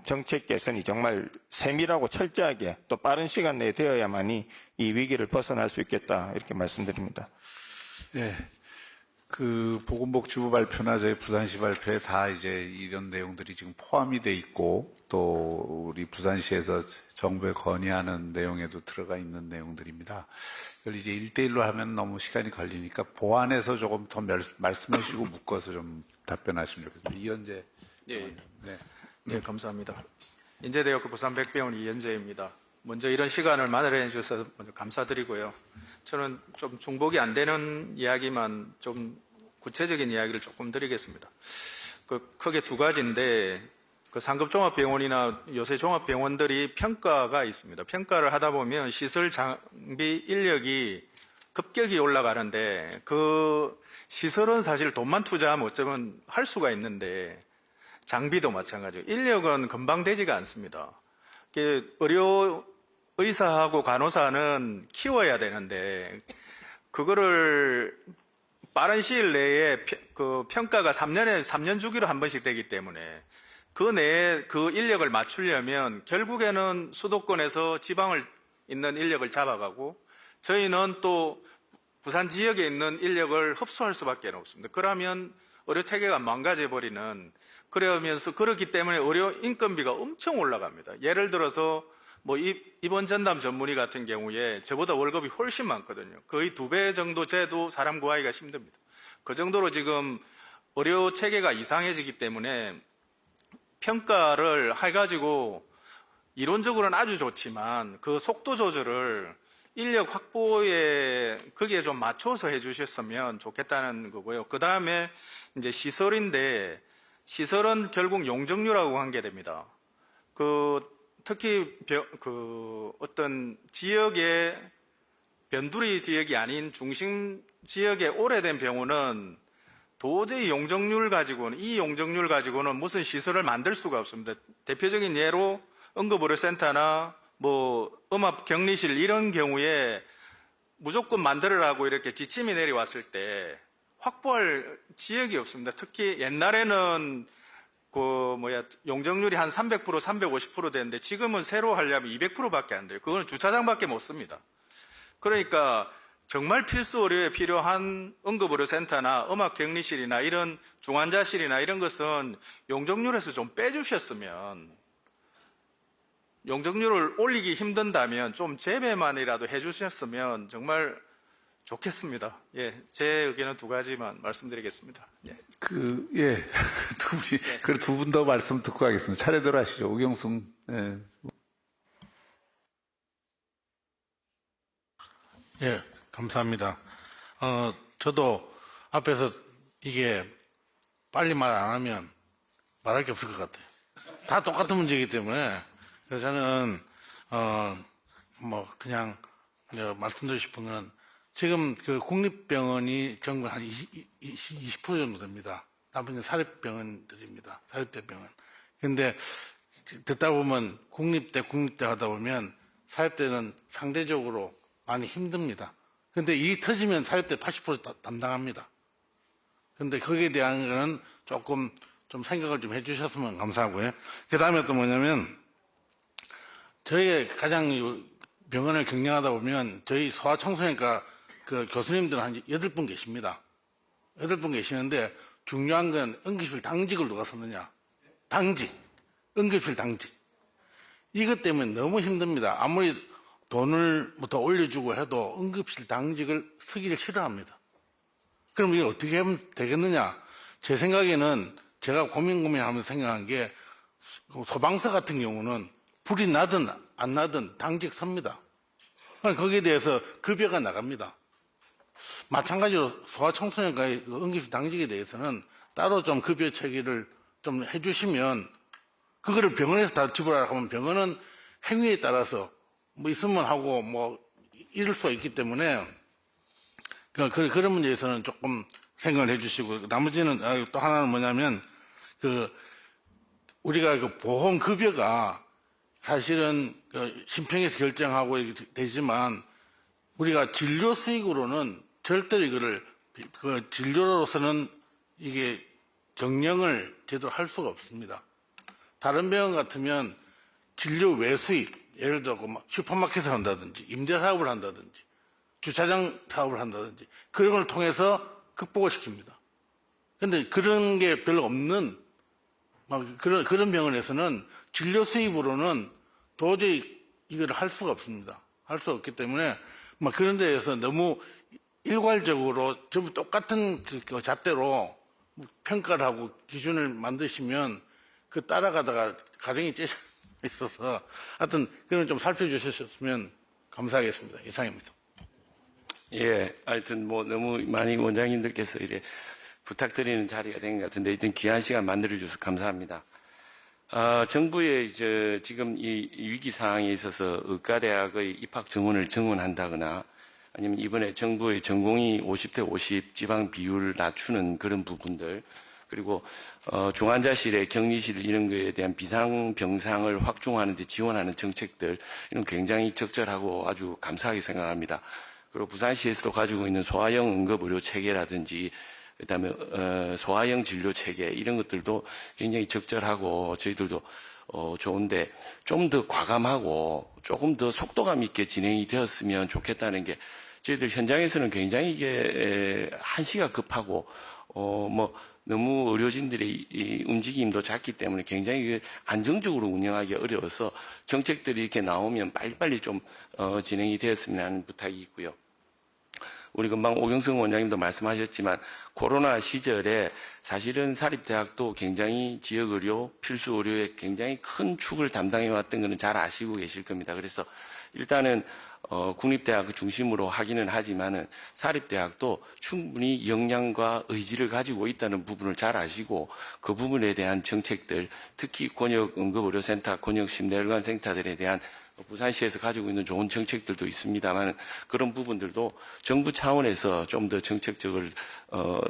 정책 개선이 정말 세밀하고 철저하게 또 빠른 시간 내에 되어야만이 이 위기를 벗어날 수 있겠다 이렇게 말씀드립니다. 네. 보건복지부 발표나 저희 부산시 발표에 다 이제 이런 내용들이 지금 포함이 돼 있고 또 우리 부산시에서 정부에 건의하는 내용에도 들어가 있는 내용들입니다. 이걸 이제 1대1로 하면 너무 시간이 걸리니까 보완해서 조금 더 말씀해 주시고 묶어서 좀 답변하시면 좋겠습니다. 이현재 예. 네. 네, 감사합니다. 인제대학교 부산백병원 이현재입니다. 먼저 이런 시간을 마련해 주셔서 먼저 감사드리고요. 저는 좀 중복이 안 되는 이야기만 좀 구체적인 이야기를 조금 드리겠습니다. 크게 두 가지인데, 상급 종합병원이나 요새 종합병원들이 평가가 있습니다. 평가를 하다 보면 시설 장비 인력이 급격히 올라가는데, 그 시설은 사실 돈만 투자하면 어쩌면 할 수가 있는데, 장비도 마찬가지고 인력은 금방 되지가 않습니다. 의료 의사하고 간호사는 키워야 되는데 그거를 빠른 시일 내에 그 평가가 3년 주기로 한 번씩 되기 때문에 그 내에 그 인력을 맞추려면 결국에는 수도권에서 지방을 있는 인력을 잡아가고 저희는 또 부산 지역에 있는 인력을 흡수할 수밖에 없습니다. 그러면 의료 체계가 망가져 버리는 그러면서 그렇기 때문에 의료 인건비가 엄청 올라갑니다. 예를 들어서 뭐 입원 전담 전문의 같은 경우에 저보다 월급이 훨씬 많거든요. 거의 2배 정도 돼도 사람 구하기가 힘듭니다. 그 정도로 지금 의료 체계가 이상해지기 때문에 평가를 해가지고 이론적으로는 아주 좋지만 그 속도 조절을 인력 확보에 거기에 좀 맞춰서 해주셨으면 좋겠다는 거고요. 그 다음에 이제 시설인데 시설은 결국 용적률하고 관계됩니다. 특히 어떤 지역의 변두리 지역이 아닌 중심 지역의 오래된 병원은 도저히 이 용적률 가지고는 무슨 시설을 만들 수가 없습니다. 대표적인 예로 응급의료센터나 뭐 음압 격리실 이런 경우에 무조건 만들으라고 이렇게 지침이 내려왔을 때 확보할 지역이 없습니다. 특히 옛날에는 용적률이 한 300%, 350% 되는데 지금은 새로 하려면 200%밖에 안 돼요. 그거는 주차장밖에 못 씁니다. 그러니까 정말 필수 의료에 필요한 응급의료센터나 음압격리실이나 이런 중환자실이나 이런 것은 용적률에서 좀 빼주셨으면 용적률을 올리기 힘든다면 좀 재배만이라도 해주셨으면 정말 좋겠습니다. 예, 제 의견은 두 가지만 말씀드리겠습니다. 예. 두 분 더 말씀 듣고 가겠습니다. 차례대로 하시죠. 우경숙. 예. 예, 감사합니다. 저도 앞에서 이게 빨리 말 안 하면 말할 게 없을 것 같아요. 다 똑같은 문제이기 때문에. 그래서 저는, 그냥 말씀드리고 싶은 건 지금 그 국립병원이 전국 한 20% 정도 됩니다. 나머지는 사립병원들입니다. 사립대병원. 근데 듣다 보면 국립대 하다 보면 사립대는 상대적으로 많이 힘듭니다. 근데 일이 터지면 사립대 80% 담당합니다. 근데 거기에 대한 거는 조금 좀 생각을 좀 해주셨으면 감사하고요. 그 다음에 또 뭐냐면 저희가 가장 병원을 경영하다 보면 저희 소아청소년과 그 교수님들은 한 8분 계십니다. 8분 계시는데 중요한 건 응급실 당직을 누가 썼느냐. 당직. 응급실 당직. 이것 때문에 너무 힘듭니다. 아무리 돈을 더 올려주고 해도 응급실 당직을 서기를 싫어합니다. 그럼 이게 어떻게 하면 되겠느냐. 제 생각에는 제가 고민하면서 생각한 게 소방서 같은 경우는 불이 나든 안 나든 당직 섭니다. 거기에 대해서 급여가 나갑니다. 마찬가지로 소아청소년과의 응급실 당직에 대해서는 따로 좀 급여 체계를 좀 해주시면 그거를 병원에서 다 지불하라고 하면 병원은 행위에 따라서 뭐 있으면 하고 뭐 이럴 수가 있기 때문에 그런 문제에서는 조금 생각을 해주시고 나머지는 또 하나는 뭐냐면 우리가 그 보험급여가 사실은 심평에서 결정하고 되지만 우리가 진료 수익으로는 절대로 이거를 진료로서는 이게 경영을 제대로 할 수가 없습니다. 다른 병원 같으면 진료 외수익, 예를 들어 슈퍼마켓을 한다든지 임대 사업을 한다든지 주차장 사업을 한다든지 그런 걸 통해서 극복을 시킵니다. 그런데 그런 게 별로 없는 그런 병원에서는 진료 수입으로는 도저히 이걸 할 수가 없습니다. 할 수 없기 때문에 그런 데에서 너무 일괄적으로 전부 똑같은 그 잣대로 평가를 하고 기준을 만드시면 그 따라가다가 가정이 찢어 있어서 하여튼 그런 좀 살펴주셨으면 감사하겠습니다. 이상입니다. 예, 하여튼 뭐 너무 많이 원장님들께서 이래 부탁드리는 자리가 된 것 같은데 하여튼 귀한 시간 만들어주셔서 감사합니다. 정부의 이제 지금 이 위기 상황에 있어서 의과대학의 입학 정원을 정원한다거나 아니면 이번에 정부의 전공의 50대 50 지방 비율 낮추는 그런 부분들 그리고 중환자실의 격리실 이런 거에 대한 비상병상을 확충하는 데 지원하는 정책들 이런 굉장히 적절하고 아주 감사하게 생각합니다. 그리고 부산시에서도 가지고 있는 소아형 응급의료 체계라든지 그다음에 소아형 진료 체계 이런 것들도 굉장히 적절하고 저희들도 좋은데 좀 더 과감하고 조금 더 속도감 있게 진행이 되었으면 좋겠다는 게 저희들 현장에서는 굉장히 이게 한시가 급하고 뭐 너무 의료진들의 이 움직임도 작기 때문에 굉장히 안정적으로 운영하기 어려워서 정책들이 이렇게 나오면 빨리빨리 좀 진행이 되었으면 하는 부탁이 있고요. 우리 금방 오경성 원장님도 말씀하셨지만 코로나 시절에 사실은 사립대학도 굉장히 지역의료, 필수의료에 굉장히 큰 축을 담당해왔던 것은 잘 아시고 계실 겁니다. 그래서 일단은 국립대학 중심으로 하기는 하지만은 사립대학도 충분히 역량과 의지를 가지고 있다는 부분을 잘 아시고 그 부분에 대한 정책들, 특히 권역응급의료센터, 권역심내혈관센터들에 대한 부산시에서 가지고 있는 좋은 정책들도 있습니다만 그런 부분들도 정부 차원에서 좀 더 정책적으로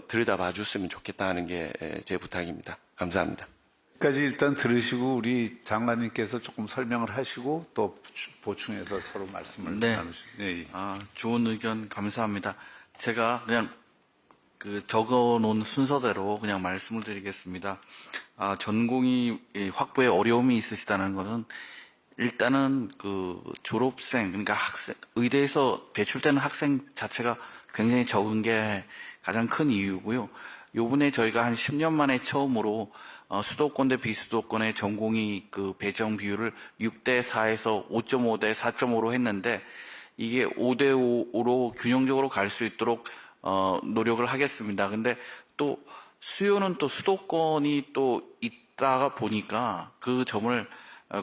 들여다봐 줬으면 좋겠다는 게 제 부탁입니다. 감사합니다. 까지 일단 들으시고 우리 장관님께서 조금 설명을 하시고 또 보충해서 서로 말씀을 네. 나누시죠. 네. 좋은 의견 감사합니다. 제가 그냥 적어 놓은 순서대로 그냥 말씀을 드리겠습니다. 전공의 확보에 어려움이 있으시다는 것은 일단은 졸업생, 그러니까 의대에서 배출되는 학생 자체가 굉장히 적은 게 가장 큰 이유고요. 요번에 저희가 한 10년 만에 처음으로 수도권 대 비수도권의 전공의 배정 비율을 6대 4에서 5.5 대 4.5로 했는데 이게 5대 5로 균형적으로 갈 수 있도록 노력을 하겠습니다. 근데 또 수요는 또 수도권이 또 있다가 보니까 그 점을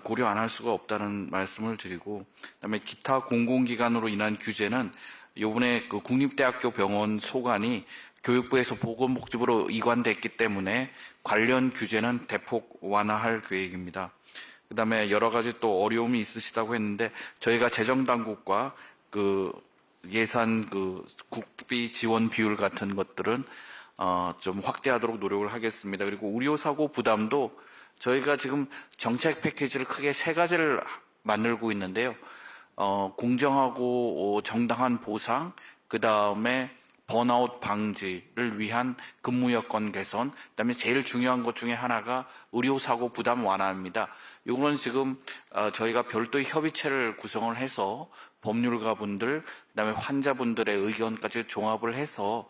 고려 안 할 수가 없다는 말씀을 드리고, 그다음에 기타 공공기관으로 인한 규제는 요번에 국립대학교 병원 소관이 교육부에서 보건복지부로 이관됐기 때문에 관련 규제는 대폭 완화할 계획입니다. 그다음에 여러 가지 또 어려움이 있으시다고 했는데 저희가 재정당국과 예산 국비 지원 비율 같은 것들은 좀 확대하도록 노력을 하겠습니다. 그리고 의료사고 부담도 저희가 지금 정책 패키지를 크게 3가지를 만들고 있는데요. 공정하고 정당한 보상, 그 다음에 번아웃 방지를 위한 근무 여건 개선, 그다음에 제일 중요한 것 중에 하나가 의료사고 부담 완화입니다. 이거는 지금 저희가 별도의 협의체를 구성을 해서 법률가분들, 그다음에 환자분들의 의견까지 종합을 해서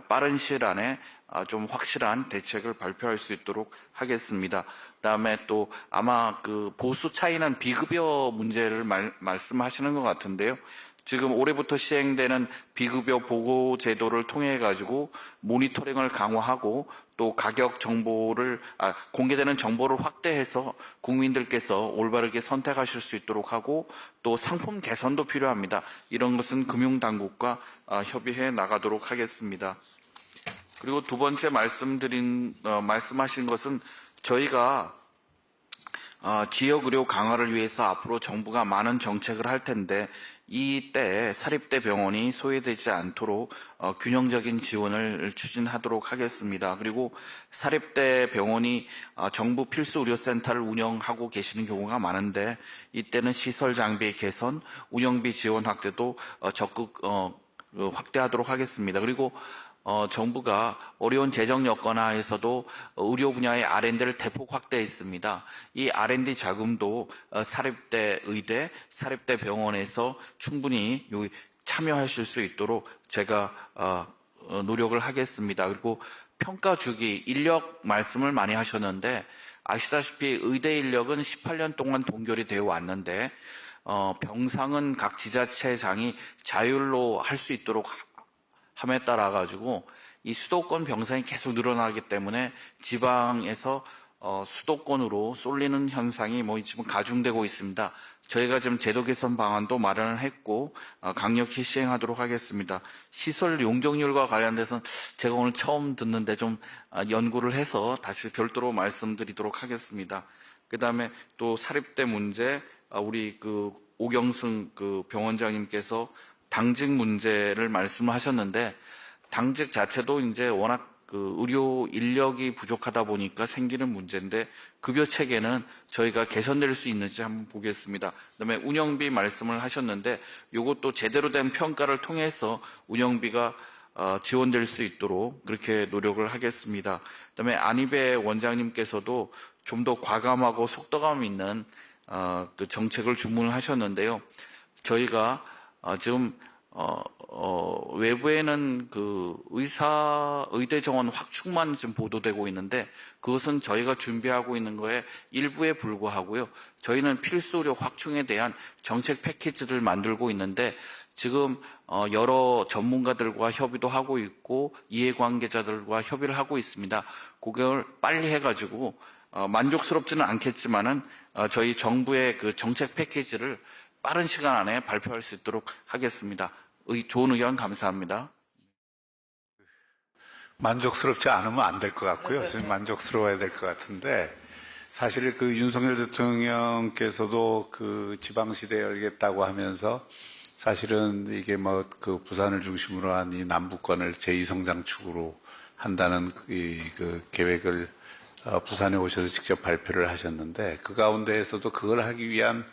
빠른 시일 안에 좀 확실한 대책을 발표할 수 있도록 하겠습니다. 그다음에 또 아마 보수 차이난 비급여 문제를 말씀하시는 것 같은데요. 지금 올해부터 시행되는 비급여 보고 제도를 통해 가지고 모니터링을 강화하고 또 가격 정보를 공개되는 정보를 확대해서 국민들께서 올바르게 선택하실 수 있도록 하고 또 상품 개선도 필요합니다. 이런 것은 금융당국과 협의해 나가도록 하겠습니다. 그리고 두 번째 말씀하신 것은 저희가 지역 의료 강화를 위해서 앞으로 정부가 많은 정책을 할 텐데 이때 사립대 병원이 소외되지 않도록 균형적인 지원을 추진하도록 하겠습니다. 그리고 사립대 병원이 정부 필수의료센터를 운영하고 계시는 경우가 많은데 이때는 시설 장비 개선, 운영비 지원 확대도 적극 확대하도록 하겠습니다. 그리고 정부가 어려운 재정 여건 하에서도 의료 분야의 R&D를 대폭 확대했습니다. 이 R&D 자금도 사립대 의대, 사립대 병원에서 충분히 참여하실 수 있도록 제가 노력을 하겠습니다. 그리고 평가 주기, 인력 말씀을 많이 하셨는데 아시다시피 의대 인력은 18년 동안 동결이 되어 왔는데 병상은 각 지자체장이 자율로 할 수 있도록 함에 따라 가지고 이 수도권 병상이 계속 늘어나기 때문에 지방에서 수도권으로 쏠리는 현상이 지금 가중되고 있습니다. 저희가 지금 제도 개선 방안도 마련을 했고 강력히 시행하도록 하겠습니다. 시설 용적률과 관련돼서는 제가 오늘 처음 듣는데 좀 연구를 해서 다시 별도로 말씀드리도록 하겠습니다. 그다음에 또 사립대 문제, 우리 오경승 병원장님께서 당직 문제를 말씀하셨는데, 당직 자체도 이제 워낙 의료 인력이 부족하다 보니까 생기는 문제인데, 급여 체계는 저희가 개선될 수 있는지 한번 보겠습니다. 그다음에 운영비 말씀을 하셨는데, 이것도 제대로 된 평가를 통해서 운영비가 지원될 수 있도록 그렇게 노력을 하겠습니다. 그다음에 안희배 원장님께서도 좀 더 과감하고 속도감 있는 정책을 주문을 하셨는데요. 저희가 지금 외부에는 의대 정원 확충만 지금 보도되고 있는데, 그것은 저희가 준비하고 있는 거에 일부에 불과하고요. 저희는 필수 의료 확충에 대한 정책 패키지를 만들고 있는데, 지금 여러 전문가들과 협의도 하고 있고 이해관계자들과 협의를 하고 있습니다. 그걸 빨리 해가지고 만족스럽지는 않겠지만은 저희 정부의 정책 패키지를 빠른 시간 안에 발표할 수 있도록 하겠습니다. 좋은 의견 감사합니다. 만족스럽지 않으면 안 될 것 같고요. 좀 만족스러워야 될 것 같은데, 사실 윤석열 대통령께서도 지방시대 열겠다고 하면서 사실은 이게 부산을 중심으로 한 이 남부권을 제2성장축으로 한다는 계획을 부산에 오셔서 직접 발표를 하셨는데, 그 가운데에서도 그걸 하기 위한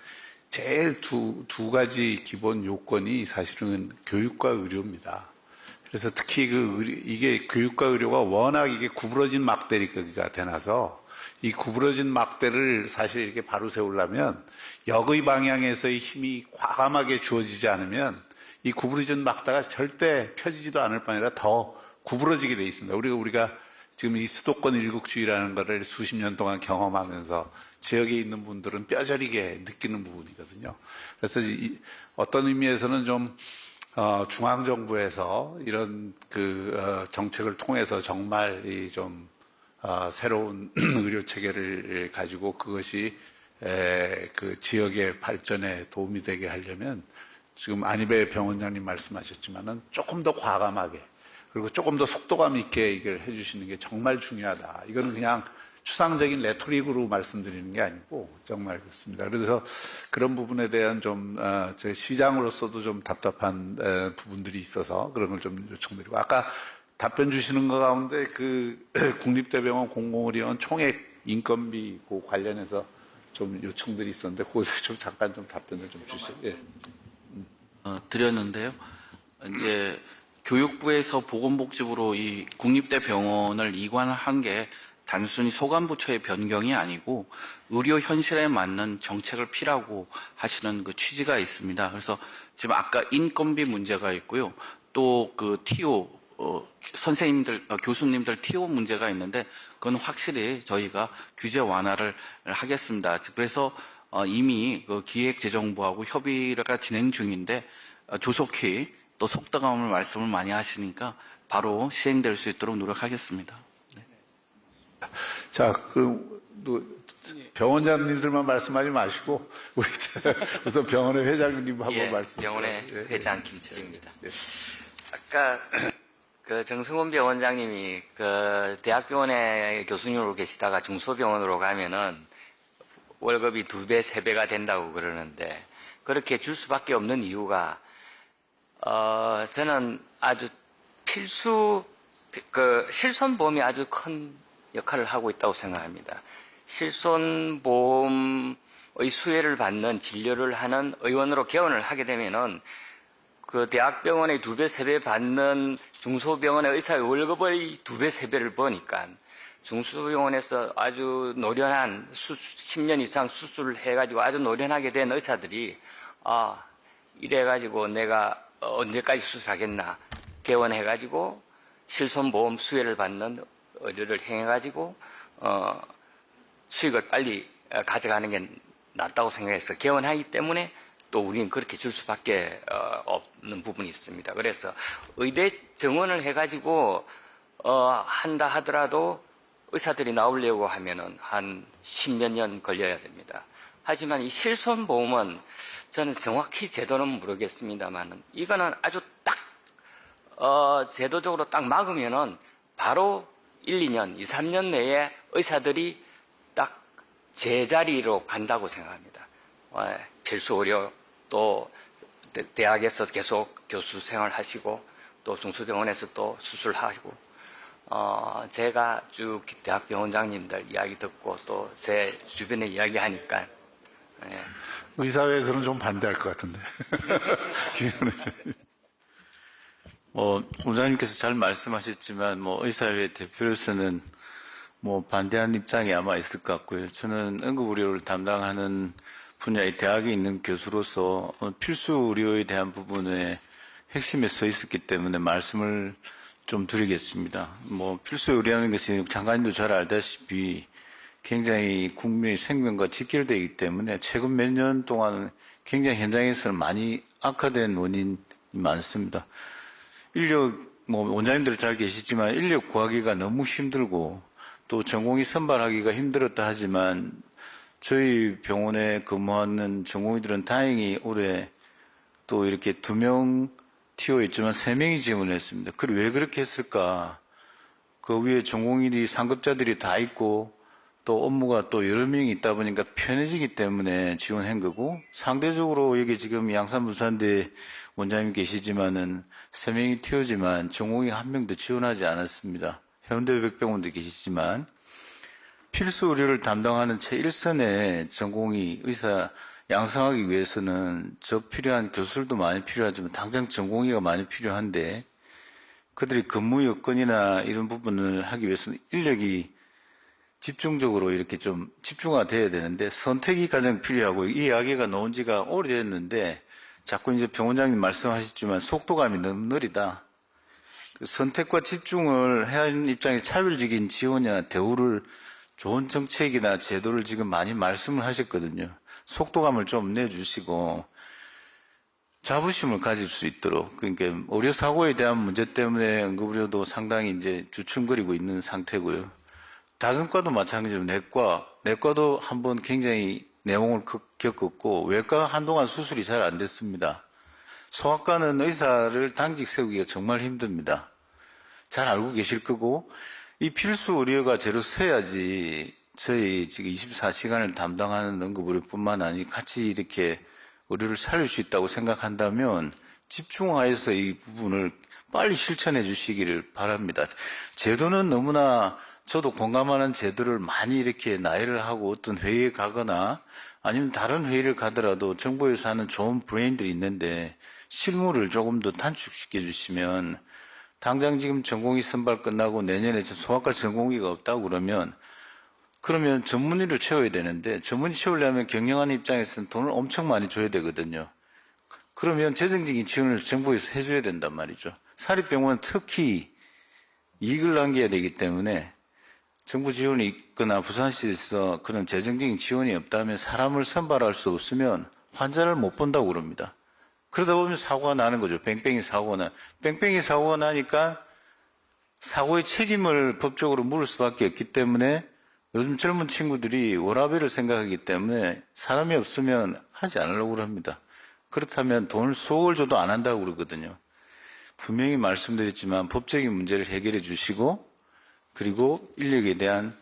제일 두 가지 기본 요건이 사실은 교육과 의료입니다. 그래서 특히 이게 교육과 의료가 워낙 이게 구부러진 막대기가 되나서, 이 구부러진 막대를 사실 이렇게 바로 세우려면 역의 방향에서의 힘이 과감하게 주어지지 않으면 이 구부러진 막대가 절대 펴지지도 않을 뿐 아니라 더 구부러지게 돼 있습니다. 우리가 지금 이 수도권 일국주의라는 것을 수십 년 동안 경험하면서 지역에 있는 분들은 뼈저리게 느끼는 부분이거든요. 그래서 어떤 의미에서는 좀 중앙정부에서 이런 정책을 통해서 정말 새로운 의료 체계를 가지고 그것이 지역의 발전에 도움이 되게 하려면, 지금 안희배 병원장님 말씀하셨지만은 조금 더 과감하게, 그리고 조금 더 속도감 있게 이걸 해주시는 게 정말 중요하다. 이거는 그냥 추상적인 레토릭으로 말씀드리는 게 아니고 정말 그렇습니다. 그래서 그런 부분에 대한 제 시장으로서도 좀 답답한 부분들이 있어서 그런 걸 좀 요청드리고, 아까 답변 주시는 것 가운데 국립대병원 공공의료원 총액 인건비 관련해서 좀 요청들이 있었는데, 거기서 좀 잠깐 좀 답변을 좀 주시죠. 예. 드렸는데요. 이제 교육부에서 보건복지부로 이 국립대병원을 이관한 게 단순히 소관부처의 변경이 아니고 의료 현실에 맞는 정책을 피라고 하시는 취지가 있습니다. 그래서 지금 아까 인건비 문제가 있고요. 또 TO, 선생님들, 교수님들 TO 문제가 있는데, 그건 확실히 저희가 규제 완화를 하겠습니다. 그래서 이미 기획재정부하고 협의가 진행 중인데, 조속히 또 속도감을 말씀을 많이 하시니까 바로 시행될 수 있도록 노력하겠습니다. 네. 자, 병원장님들만 말씀하지 마시고 우선 병원의 회장님 한번 말씀. 병원의 회장 김철입니다. 아까 정승훈 병원장님이 대학병원에 교수님으로 계시다가 중소병원으로 가면은 월급이 2배, 3배가 된다고 그러는데, 그렇게 줄 수밖에 없는 이유가 저는 아주 실손보험이 아주 큰 역할을 하고 있다고 생각합니다. 실손보험의 수혜를 받는 진료를 하는 의원으로 개원을 하게 되면은 대학병원의 2배, 3배 받는 중소병원의 의사의 월급의 2배, 3배를 버니까 중소병원에서 아주 노련한 10년 이상 수술을 해가지고 아주 노련하게 된 의사들이 이래가지고 내가 언제까지 수술하겠나 개원해가지고 실손보험 수혜를 받는 의료를 행해가지고 수익을 빨리 가져가는 게 낫다고 생각해서 개원하기 때문에 또 우리는 그렇게 줄 수밖에 없는 부분이 있습니다. 그래서 의대 정원을 해가지고 한다 하더라도 의사들이 나오려고 하면은 한 10몇 년 걸려야 됩니다. 하지만 이 실손보험은 저는 정확히 제도는 모르겠습니다만 이거는 아주 딱 제도적으로 딱 막으면은 바로 1, 2년, 2, 3년 내에 의사들이 딱 제자리로 간다고 생각합니다. 필수 의료 또 대학에서 계속 교수 생활하시고 또 중수병원에서 또 수술하시고 제가 쭉 대학병원장님들 이야기 듣고 또 제 주변에 이야기하니까 의사회에서는 좀 반대할 것 같은데. 원장님께서 잘 말씀하셨지만, 의사회 대표로서는 반대하는 입장이 아마 있을 것 같고요. 저는 응급의료를 담당하는 분야의 대학에 있는 교수로서 필수 의료에 대한 부분에 핵심에 서 있었기 때문에 말씀을 좀 드리겠습니다. 필수 의료라는 것이 장관님도 잘 알다시피 굉장히 국민의 생명과 직결되기 때문에 최근 몇 년 동안 굉장히 현장에서는 많이 악화된 원인이 많습니다. 원장님들 잘 계시지만 인력 구하기가 너무 힘들고 또 전공의 선발하기가 힘들었다 하지만 저희 병원에 근무하는 전공의들은 다행히 올해 또 이렇게 2명 튀어있지만 3명이 지원을 했습니다. 왜 그렇게 했을까? 그 위에 전공의들이 상급자들이 다 있고 또 업무가 또 여러 명이 있다 보니까 편해지기 때문에 지원한 거고 상대적으로 여기 지금 양산부산대 원장님 계시지만은 3명이 튀어지만 전공의 1명도 지원하지 않았습니다. 해운대백병원도 계시지만 필수 의료를 담당하는 제1선의 전공의 의사 양성하기 위해서는 필요한 교수들도 많이 필요하지만 당장 전공의가 많이 필요한데 그들이 근무 여건이나 이런 부분을 하기 위해서는 인력이 집중적으로 이렇게 좀 집중화가 돼야 되는데 선택이 가장 필요하고 이 이야기가 나온 지가 오래됐는데 자꾸 이제 병원장님 말씀하셨지만 속도감이 너무 느리다. 선택과 집중을 해야 하는 입장에 차별적인 지원이나 대우를 좋은 정책이나 제도를 지금 많이 말씀을 하셨거든요. 속도감을 좀 내주시고 자부심을 가질 수 있도록 그러니까 의료사고에 대한 문제 때문에 응급의료도 상당히 이제 주춤거리고 있는 상태고요. 다른 과도 마찬가지로 내과도 한번 굉장히 내용을 겪었고 외과가 한동안 수술이 잘 안 됐습니다. 소아과는 의사를 당직 세우기가 정말 힘듭니다. 잘 알고 계실 거고 이 필수 의료가 제로 서야지 저희 지금 24시간을 담당하는 응급의료뿐만 아니라 같이 이렇게 의료를 살릴 수 있다고 생각한다면 집중하여서 이 부분을 빨리 실천해 주시기를 바랍니다. 제도는 너무나 저도 공감하는 제도를 많이 이렇게 나열을 하고 어떤 회의에 가거나 아니면 다른 회의를 가더라도 정부에서 하는 좋은 브레인들이 있는데 실무를 조금 더 단축시켜 주시면 당장 지금 전공의 선발 끝나고 내년에 소아과 전공의가 없다고 그러면 전문의로 채워야 되는데 전문의 채우려면 경영하는 입장에서는 돈을 엄청 많이 줘야 되거든요. 그러면 재정적인 지원을 정부에서 해줘야 된단 말이죠. 사립병원은 특히 이익을 남겨야 되기 때문에 정부 지원이 있거나 부산시에서 그런 재정적인 지원이 없다면 사람을 선발할 수 없으면 환자를 못 본다고 그럽니다. 그러다 보면 사고가 나는 거죠. 뺑뺑이 사고가 나니까 사고의 책임을 법적으로 물을 수밖에 없기 때문에 요즘 젊은 친구들이 워라밸을 생각하기 때문에 사람이 없으면 하지 않으려고 합니다. 그렇다면 돈을 수억을 줘도 안 한다고 그러거든요. 분명히 말씀드렸지만 법적인 문제를 해결해 주시고 그리고 인력에 대한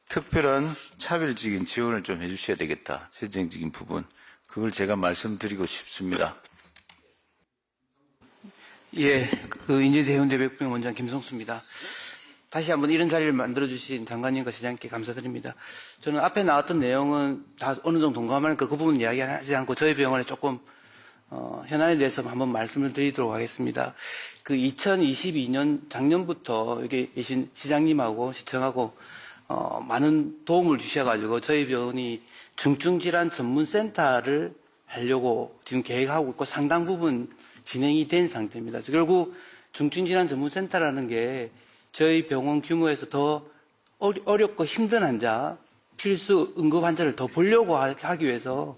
특별한 차별적인 지원을 좀 해주셔야 되겠다. 재정적인 부분. 그걸 제가 말씀드리고 싶습니다. 예, 인제대 해운대백병원 원장 김성수입니다. 다시 한번 이런 자리를 만들어주신 장관님과 시장님께 감사드립니다. 저는 앞에 나왔던 내용은 다 어느 정도 동감하니까 그 부분 이야기하지 않고 저희 병원에 조금 현안에 대해서 한번 말씀을 드리도록 하겠습니다. 2022년 작년부터 여기 계신 시장님하고 시청하고 많은 도움을 주셔가지고 저희 병원이 중증질환 전문센터를 하려고 지금 계획하고 있고 상당 부분 진행이 된 상태입니다. 결국 중증질환 전문센터라는 게 저희 병원 규모에서 더 어렵고 힘든 환자, 필수 응급 환자를 더 보려고 하기 위해서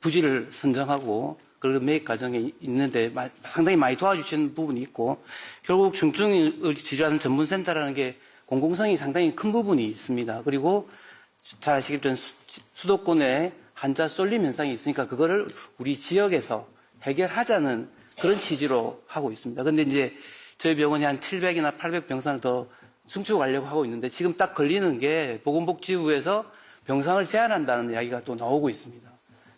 부지를 선정하고 그런 매입 과정에 있는데 상당히 많이 도와주시는 부분이 있고 결국 중증을 치료하는 전문센터라는 게 공공성이 상당히 큰 부분이 있습니다. 그리고 잘 아시겠지만 수도권에 환자 쏠림 현상이 있으니까 그거를 우리 지역에서 해결하자는 그런 취지로 하고 있습니다. 근데 이제 저희 병원이 한 700이나 800 병상을 더 증축하려고 하고 있는데 지금 딱 걸리는 게 보건복지부에서 병상을 제한한다는 이야기가 또 나오고 있습니다.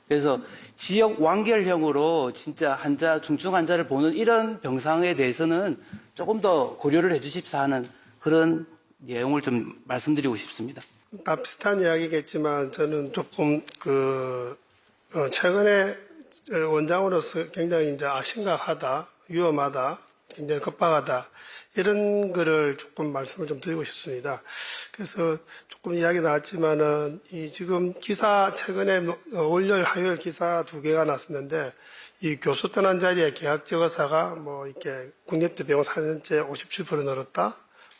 그래서 지역 완결형으로 진짜 중증 환자를 보는 이런 병상에 대해서는 조금 더 고려를 해 주십사 하는 그런 내용을 좀 말씀드리고 싶습니다. 다 비슷한 이야기겠지만 저는 조금 최근에 원장으로서 굉장히 이제 심각하다, 위험하다, 굉장히 급박하다 이런 거를 조금 말씀을 좀 드리고 싶습니다. 그래서 조금 이야기 나왔지만은 이 지금 기사 최근에 월요일, 화요일 기사 2개가 났었는데 이 교수 떠난 자리에 계약직 의사가 뭐 이렇게 국립대 병원 4년째 57% 늘었다.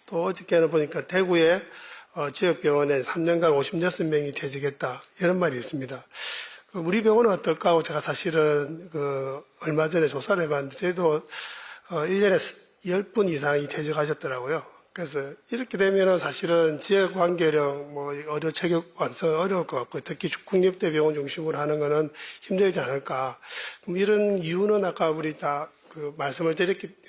또 어저께는 보니까 대구에 지역병원에 3년간 56명이 퇴직했다. 이런 말이 있습니다. 우리 병원은 어떨까 하고 제가 사실은 얼마 전에 조사를 해봤는데 저희도 1년에 10분 이상이 퇴직하셨더라고요. 그래서 이렇게 되면은 사실은 지역 완결형 의료 체계 완성 어려울 것 같고 특히 국립대 병원 중심으로 하는 거는 힘들지 않을까. 그럼 이런 이유는 아까 우리 다 말씀을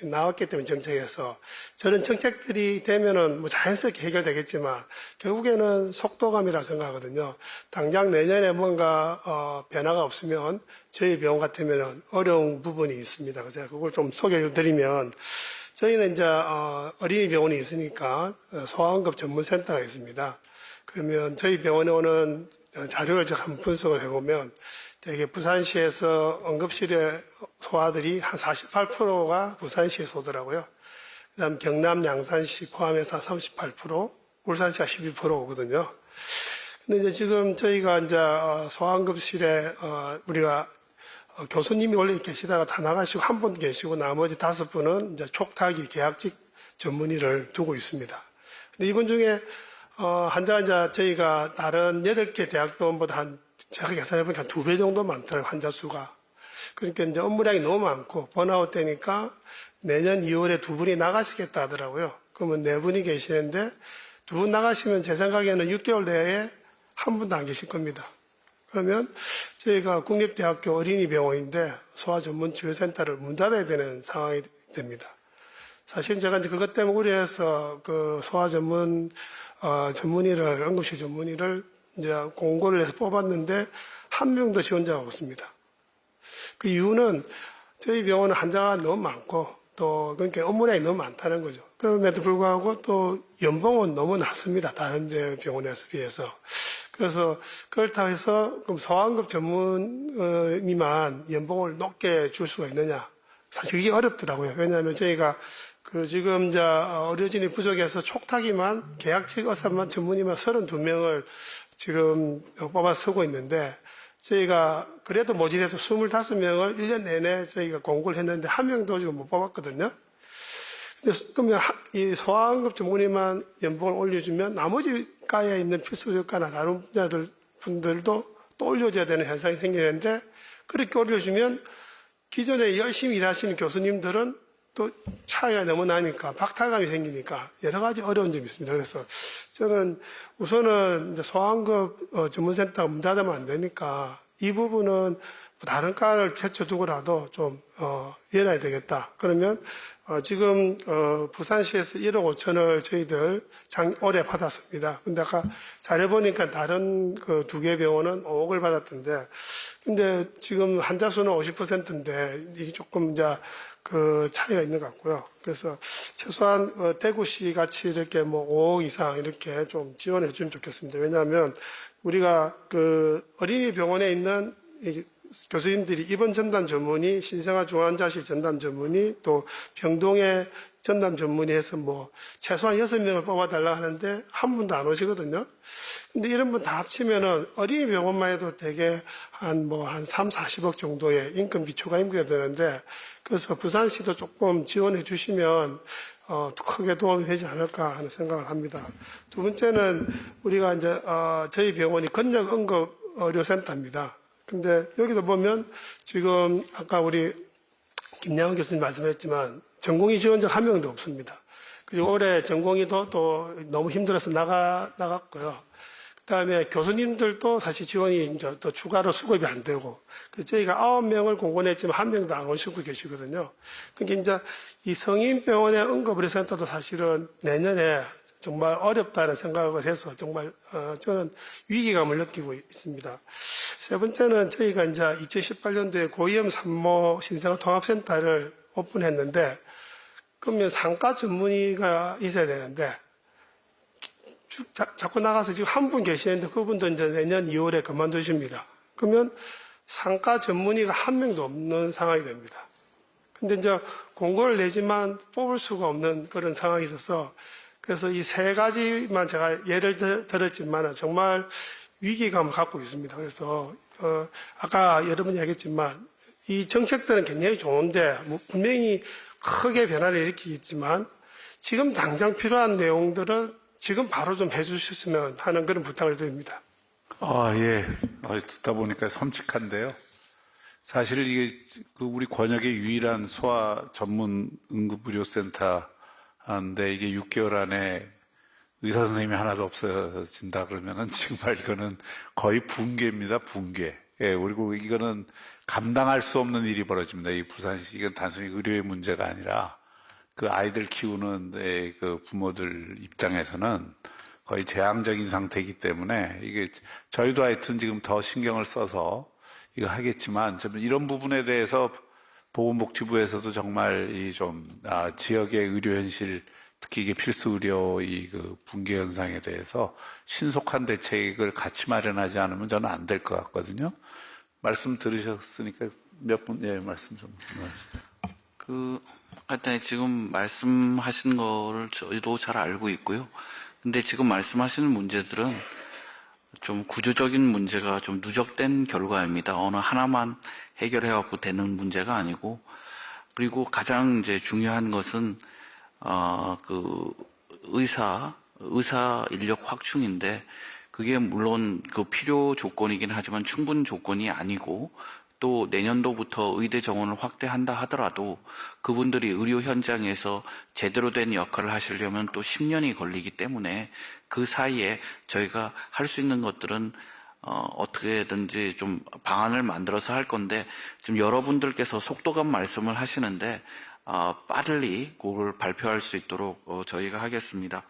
나왔기 때문에 정책에서 저는 정책들이 되면은 자연스럽게 해결되겠지만 결국에는 속도감이라 생각하거든요. 당장 내년에 뭔가 변화가 없으면 저희 병원 같으면은 어려운 부분이 있습니다. 그래서 그걸 좀 소개를 드리면 저희는 이제 어린이 병원이 있으니까 소아응급 전문센터가 있습니다. 그러면 저희 병원에 오는 자료를 제가 한번 분석을 해보면 되게 부산시에서 응급실에 소아들이 한 48%가 부산시에서 오더라고요. 그 다음 경남 양산시 포함해서 38%, 울산시가 12% 오거든요. 근데 이제 지금 저희가 이제 소아응급실에 우리가 교수님이 원래 계시다가 다 나가시고 한 분 계시고 나머지 5분은 이제 촉탁이 계약직 전문의를 두고 있습니다. 근데 이분 중에 환자가 이제 저희가 다른 8개 대학병원보다 제가 계산해보니까 2배 정도 많더라고요, 환자 수가. 그러니까 이제 업무량이 너무 많고, 번아웃 되니까 내년 2월에 2분이 나가시겠다 하더라고요. 그러면 4분이 계시는데, 2분 나가시면 제 생각에는 6개월 내에 한 분도 안 계실 겁니다. 그러면 저희가 국립대학교 어린이병원인데 소아전문치료센터를 문 닫아야 되는 상황이 됩니다. 사실 제가 이제 그것 때문에 우려해서 소아전문, 전문의를, 응급실 전문의를 이제 공고를 해서 뽑았는데 한 명도 지원자가 없습니다. 그 이유는 저희 병원은 환자가 너무 많고 또 그러니까 업무량이 너무 많다는 거죠. 그럼에도 불구하고 또 연봉은 너무 낮습니다. 다른 데 병원에 비해서. 그래서 그렇다고 해서 그럼 소아응급 전문의만 연봉을 높게 줄 수가 있느냐. 사실 이게 어렵더라고요. 왜냐하면 저희가 지금 이제 의료진이 부족해서 촉탁이만 계약직 의사만 전문의만 32명을 지금 뽑아 쓰고 있는데 저희가 그래도 모집해서 25명을 1년 내내 저희가 공고를 했는데 한 명도 지금 못 뽑았거든요. 근데 그러면 이 소아응급 전문의만 연봉을 올려주면 나머지 과에 있는 필수적과나 다른 분들도 또 올려줘야 되는 현상이 생기는데 그렇게 올려주면 기존에 열심히 일하시는 교수님들은 또 차이가 너무 나니까 박탈감이 생기니까 여러 가지 어려운 점이 있습니다. 그래서 저는 우선은 이제 소아응급 전문센터가 문 닫으면 안 되니까 이 부분은 다른 과를 제쳐두고라도 좀 열어야 되겠다. 그러면 지금 부산시에서 1억 5천을 저희들 올해 받았습니다. 근데 아까 잘해보니까 다른 그 2개 병원은 5억을 받았던데 근데 지금 환자 수는 50%인데 이게 조금 이제 차이가 있는 것 같고요. 그래서 최소한 대구시 같이 이렇게 5억 이상 이렇게 좀 지원해 주면 좋겠습니다. 왜냐하면 우리가 어린이 병원에 있는 교수님들이 입원 전담 전문의, 신생아 중환자실 전담 전문의, 또 병동에 전담 전문의 해서 최소한 6명을 뽑아달라 하는데 한 분도 안 오시거든요. 근데 이런 분 다 합치면은 어린이 병원만 해도 되게 한 3, 40억 정도의 인건 기초가 임기가 되는데 그래서 부산시도 조금 지원해 주시면 크게 도움이 되지 않을까 하는 생각을 합니다. 두 번째는 우리가 이제 저희 병원이 건력 응급 의료센터입니다. 근데 여기도 보면 지금 아까 우리 김양훈 교수님 말씀했지만 전공의 지원자 한 명도 없습니다. 그리고 올해 전공의도 또 너무 힘들어서 나갔고요. 그다음에 교수님들도 사실 지원이 이제 또 추가로 수급이 안 되고, 그래서 저희가 9명을 공고냈지만 1명도 안 오시고 계시거든요. 그러니까 이제 이 성인병원의 응급의료센터도 사실은 내년에 정말 어렵다는 생각을 해서 정말 저는 위기감을 느끼고 있습니다. 세 번째는 저희가 이제 2018년도에 고위험 산모 신생아 통합센터를 오픈했는데, 그러면 상가 전문의가 있어야 되는데 자꾸 나가서 지금 한 분 계시는데 그분도 이제 내년 2월에 그만두십니다. 그러면 상가 전문의가 한 명도 없는 상황이 됩니다. 근데 이제 공고를 내지만 뽑을 수가 없는 그런 상황이 있어서, 그래서 이 세 가지만 제가 예를 들었지만 정말 위기감을 갖고 있습니다. 그래서 아까 여러분이 얘기했지만 이 정책들은 굉장히 좋은데 분명히 크게 변화를 일으키겠지만 지금 당장 필요한 내용들을 지금 바로 좀 해주셨으면 하는 그런 부탁을 드립니다. 예. 듣다 보니까 섬찟한데요. 사실 이게 우리 권역의 유일한 소아 전문 응급의료센터인데 이게 6개월 안에 의사 선생님이 하나도 없어진다 그러면은 정말 이거는 거의 붕괴입니다. 붕괴. 예, 그리고 이거는 감당할 수 없는 일이 벌어집니다. 이 부산시 이건 단순히 의료의 문제가 아니라 그 아이들 키우는 그 부모들 입장에서는 거의 재앙적인 상태이기 때문에 이게 저희도 하여튼 지금 더 신경을 써서 이거 하겠지만 이런 부분에 대해서 보건복지부에서도 정말 지역의 의료 현실, 특히 이게 필수 의료 그 붕괴 현상에 대해서 신속한 대책을 같이 마련하지 않으면 저는 안 될 것 같거든요. 말씀 들으셨으니까 몇 분, 말씀 좀. 하여튼 지금 말씀하신 거를 저희도 잘 알고 있고요. 근데 지금 말씀하시는 문제들은 좀 구조적인 문제가 좀 누적된 결과입니다. 어느 하나만 해결해갖고 되는 문제가 아니고, 그리고 가장 이제 중요한 것은, 의사 인력 확충인데, 그게 물론 그 필요 조건이긴 하지만 충분 조건이 아니고, 또 내년도부터 의대 정원을 확대한다 하더라도 그분들이 의료 현장에서 제대로 된 역할을 하시려면 또 10년이 걸리기 때문에 그 사이에 저희가 할 수 있는 것들은 어떻게든지 좀 방안을 만들어서 할 건데, 지금 여러분들께서 속도감 말씀을 하시는데 빠르게 그걸 발표할 수 있도록 저희가 하겠습니다.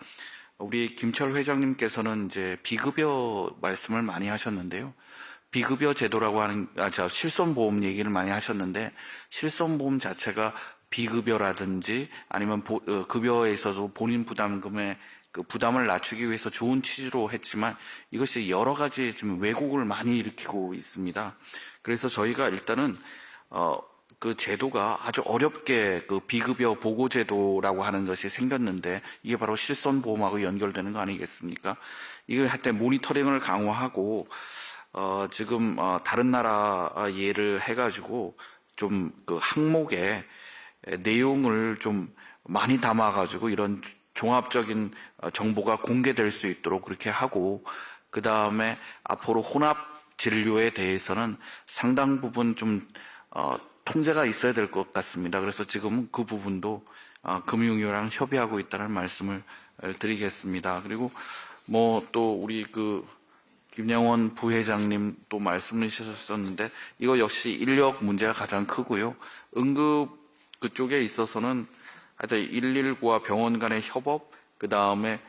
우리 김철 회장님께서는 이제 비급여 말씀을 많이 하셨는데요. 비급여 제도라고 하는, 실손보험 얘기를 많이 하셨는데, 실손보험 자체가 비급여라든지 아니면 급여에 있어서 본인 부담금의 그 부담을 낮추기 위해서 좋은 취지로 했지만 이것이 여러 가지 지금 왜곡을 많이 일으키고 있습니다. 그래서 저희가 일단은, 그 제도가 아주 어렵게 그 비급여 보고제도라고 하는 것이 생겼는데 이게 바로 실손보험하고 연결되는 거 아니겠습니까? 이거 할 때 모니터링을 강화하고, 지금 다른 나라 예를 해가지고 좀 그 항목에 내용을 좀 많이 담아가지고 이런 종합적인 정보가 공개될 수 있도록 그렇게 하고, 그 다음에 앞으로 혼합 진료에 대해서는 상당 부분 좀 통제가 있어야 될 것 같습니다. 그래서 지금 그 부분도 금융위랑 협의하고 있다는 말씀을 드리겠습니다. 그리고 또 우리 김영원 부회장님 또 말씀을 주셨었는데 이거 역시 인력 문제가 가장 크고요. 응급 그쪽에 있어서는 하여튼 119와 병원 간의 협업, 그 다음에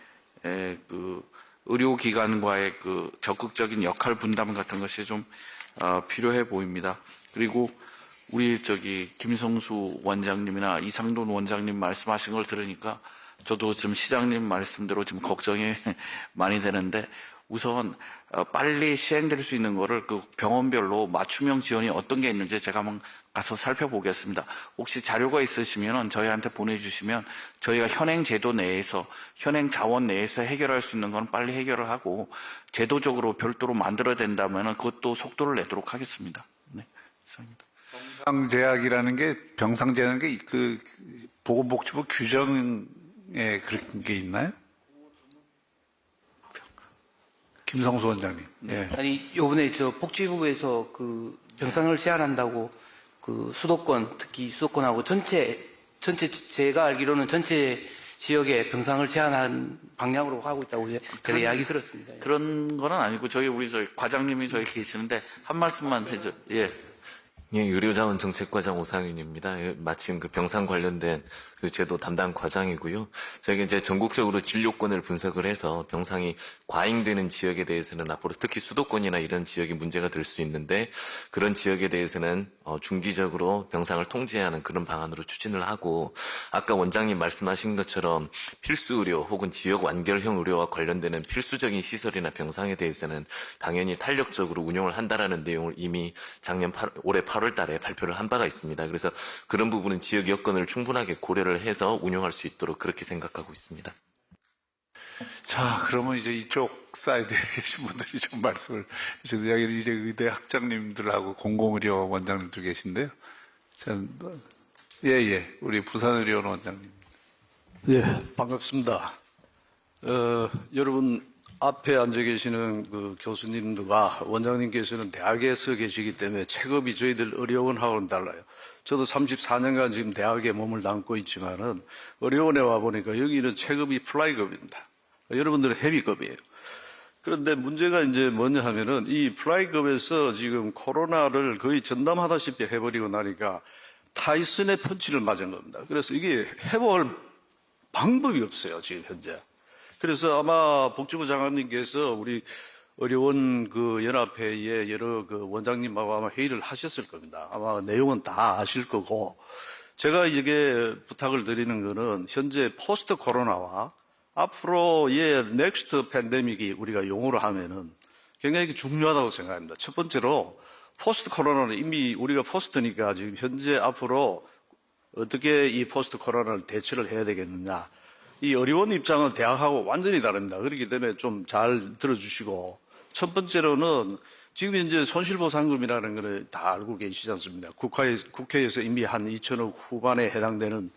의료기관과의 그 적극적인 역할 분담 같은 것이 좀 필요해 보입니다. 그리고 우리 김성수 원장님이나 이상돈 원장님 말씀하신 걸 들으니까 저도 지금 시장님 말씀대로 지금 걱정이 많이 되는데, 우선 빨리 시행될 수 있는 거를 그 병원별로 맞춤형 지원이 어떤 게 있는지 제가 한번 가서 살펴보겠습니다. 혹시 자료가 있으시면 저희한테 보내주시면 저희가 현행 제도 내에서, 현행 자원 내에서 해결할 수 있는 건 빨리 해결을 하고, 제도적으로 별도로 만들어야 된다면 그것도 속도를 내도록 하겠습니다. 네, 이상입니다. 병상제약이라는 게 그 보건복지부 규정에 그런 게 있나요? 김성수 원장님. 예. 아니, 요번에 저 복지부에서 그 병상을 제한한다고 그 수도권, 특히 수도권하고 전체 제가 알기로는 전체 지역에 병상을 제한한 방향으로 가고 있다고 제가 이야기 들었습니다. 그런 건 아니고 저희 과장님이 저희 계시는데 한 말씀만 해줘. 예. 예, 의료자원정책과장 오상윤입니다. 예, 마침 그 병상 관련된 그 제도 담당 과장이고요. 저희가 이제 전국적으로 진료권을 분석을 해서 병상이 과잉되는 지역에 대해서는 앞으로 특히 수도권이나 이런 지역이 문제가 될 수 있는데 그런 지역에 대해서는 중기적으로 병상을 통제하는 그런 방안으로 추진을 하고 아까 원장님 말씀하신 것처럼 필수 의료 혹은 지역 완결형 의료와 관련되는 필수적인 시설이나 병상에 대해서는 당연히 탄력적으로 운영을 한다라는 내용을 이미 올해 8월 달에 발표를 한 바가 있습니다. 그래서 그런 부분은 지역 여건을 충분하게 고려를 해서 운영할 수 있도록 그렇게 생각하고 있습니다. 자, 그러면 이제 이쪽 사이드에 계신 분들이 좀 말씀을 해주세요. 여기 이제 의대 학장님들하고 공공의료 원장님들 계신데요. 우리 부산의료원 원장님. 예, 반갑습니다. 여러분 앞에 앉아 계시는 그 교수님들과 원장님께서는 대학에서 계시기 때문에 체급이 저희들 의료원하고는 달라요. 저도 34년간 지금 대학에 몸을 담고 있지만은 의료원에 와 보니까 여기는 체급이 플라이급입니다. 여러분들은 헤비급이에요. 그런데 문제가 이제 뭐냐 하면은 이 플라이급에서 지금 코로나를 거의 전담하다시피 해버리고 나니까 타이슨의 펀치를 맞은 겁니다. 그래서 이게 회복할 방법이 없어요, 지금 현재. 그래서 아마 복지부 장관님께서 우리 의료원 그 연합회에 여러 그 원장님하고 아마 회의를 하셨을 겁니다. 아마 내용은 다 아실 거고. 제가 이게 부탁을 드리는 거는 현재 포스트 코로나와 앞으로의 넥스트 팬데믹이 우리가 용어로 하면은 굉장히 중요하다고 생각합니다. 첫 번째로 포스트 코로나는 이미 우리가 포스트니까 지금 현재 앞으로 어떻게 이 포스트 코로나를 대처를 해야 되겠느냐. 이 의료원 입장은 대학하고 완전히 다릅니다. 그렇기 때문에 좀 잘 들어주시고 첫 번째로는 지금 이제 손실보상금이라는 걸 다 알고 계시지 않습니까? 국회에서 이미 한 2천억 후반에 해당되는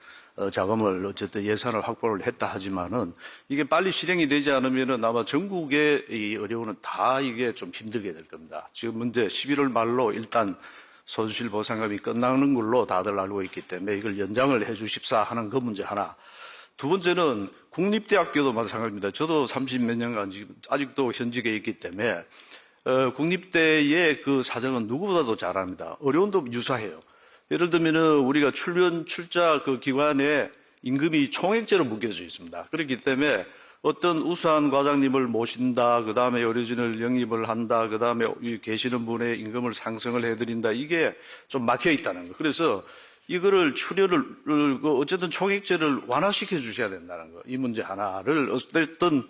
자금을 어쨌든 예산을 확보를 했다 하지만은 이게 빨리 실행이 되지 않으면은 아마 전국의 이 의료원은 다 이게 좀 힘들게 될 겁니다. 지금 문제 11월 말로 일단 손실보상금이 끝나는 걸로 다들 알고 있기 때문에 이걸 연장을 해 주십사 하는 그 문제 하나. 두 번째는 국립대학교도 마찬가지입니다. 저도 30몇 년간 지금 아직도 현직에 있기 때문에 국립대의 그 사정은 누구보다도 잘 압니다. 의료원도 유사해요. 예를 들면은 우리가 출자 그 기관에 임금이 총액제로 묶여져 있습니다. 그렇기 때문에 어떤 우수한 과장님을 모신다, 그 다음에 의료진을 영입을 한다, 그 다음에 계시는 분의 임금을 상승을 해드린다. 이게 좀 막혀 있다는 거. 그래서 이거를 어쨌든 총액제를 완화시켜 주셔야 된다는 거. 이 문제 하나를 어쨌든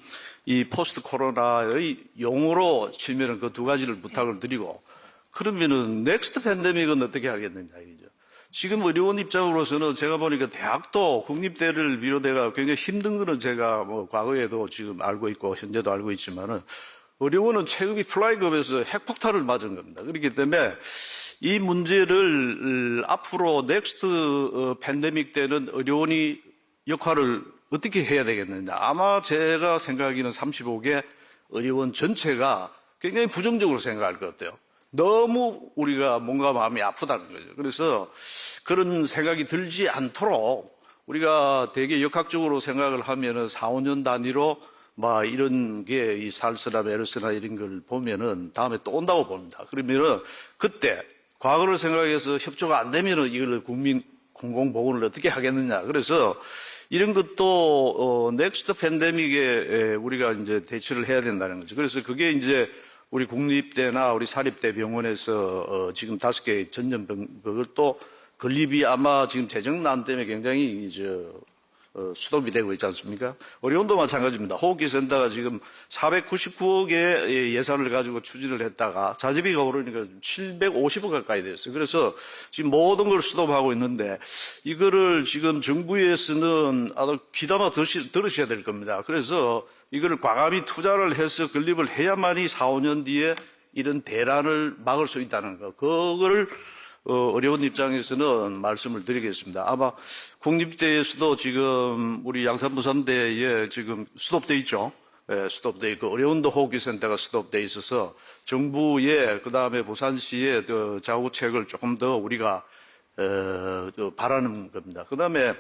이 포스트 코로나의 용어로 치면은 그 두 가지를 부탁을 드리고 그러면은 넥스트 팬데믹은 어떻게 하겠느냐 이죠. 지금 의료원 입장으로서는 제가 보니까 대학도 국립대를 비롯해가 굉장히 힘든 거는 제가 뭐 과거에도 지금 알고 있고 현재도 알고 있지만은 의료원은 체급이 플라이급에서 핵폭탄을 맞은 겁니다. 그렇기 때문에 이 문제를 앞으로 넥스트 팬데믹 때는 의료원이 역할을 어떻게 해야 되겠느냐. 아마 제가 생각하기는 35개 의료원 전체가 굉장히 부정적으로 생각할 것 같아요. 너무 우리가 뭔가 마음이 아프다는 거죠. 그래서 그런 생각이 들지 않도록 우리가 되게 역학적으로 생각을 하면은 4, 5년 단위로 막 이런 게 이 살스나 메르스나 이런 걸 보면은 다음에 또 온다고 봅니다. 그러면은 그때 과거를 생각해서 협조가 안 되면은 이걸 국민 공공보건을 어떻게 하겠느냐. 그래서 이런 것도 넥스트 팬데믹에 우리가 이제 대처를 해야 된다는 거죠. 그래서 그게 이제 우리 국립대나 우리 사립대 병원에서 지금 5개 전염병 그것도 건립이 아마 지금 재정난 때문에 굉장히 수도비 되고 있지 않습니까? 의료원도 마찬가지입니다. 호흡기 센터가 지금 499억의 예산을 가지고 추진을 했다가 자재비가 오르니까 750억 가까이 됐어요. 그래서 지금 모든 걸 스톱하고 있는데 이거를 지금 정부에서는 아주 귀담아 들으셔야 될 겁니다. 그래서 이거를 과감히 투자를 해서 건립을 해야만이 4, 5년 뒤에 이런 대란을 막을 수 있다는 거. 그거를 의료원 입장에서는 말씀을 드리겠습니다. 아마 국립대에서도 지금 우리 양산부산대에 지금 수도돼 있죠. 스톱돼 있고 의료원도 호흡기센터가 스톱돼 있어서 정부의 그다음에 부산시의 그 좌우책을 조금 더 우리가 바라는 겁니다. 그다음에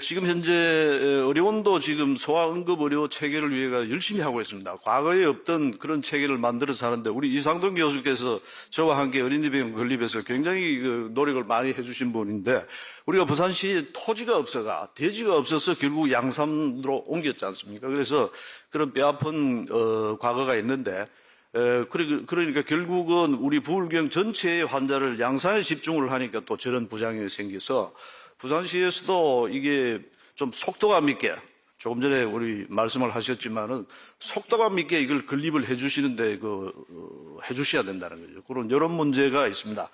지금 현재 의료원도 지금 소아응급 의료 체계를 위해 열심히 하고 있습니다. 과거에 없던 그런 체계를 만들어서 하는데 우리 이상돈 교수께서 저와 함께 어린이병 건립해서 굉장히 그 노력을 많이 해주신 분인데 우리가 부산시에 토지가 없어가 대지가 없어서 결국 양산으로 옮겼지 않습니까? 그래서 그런 뼈아픈 과거가 있는데 그러니까 결국은 우리 부울경 전체의 환자를 양산에 집중을 하니까 또 저런 부작용이 생겨서 부산시에서도 이게 좀 속도감 있게 조금 전에 우리 말씀을 하셨지만은 속도감 있게 이걸 건립을 해주시는데 해주셔야 된다는 거죠. 그런 여러 문제가 있습니다.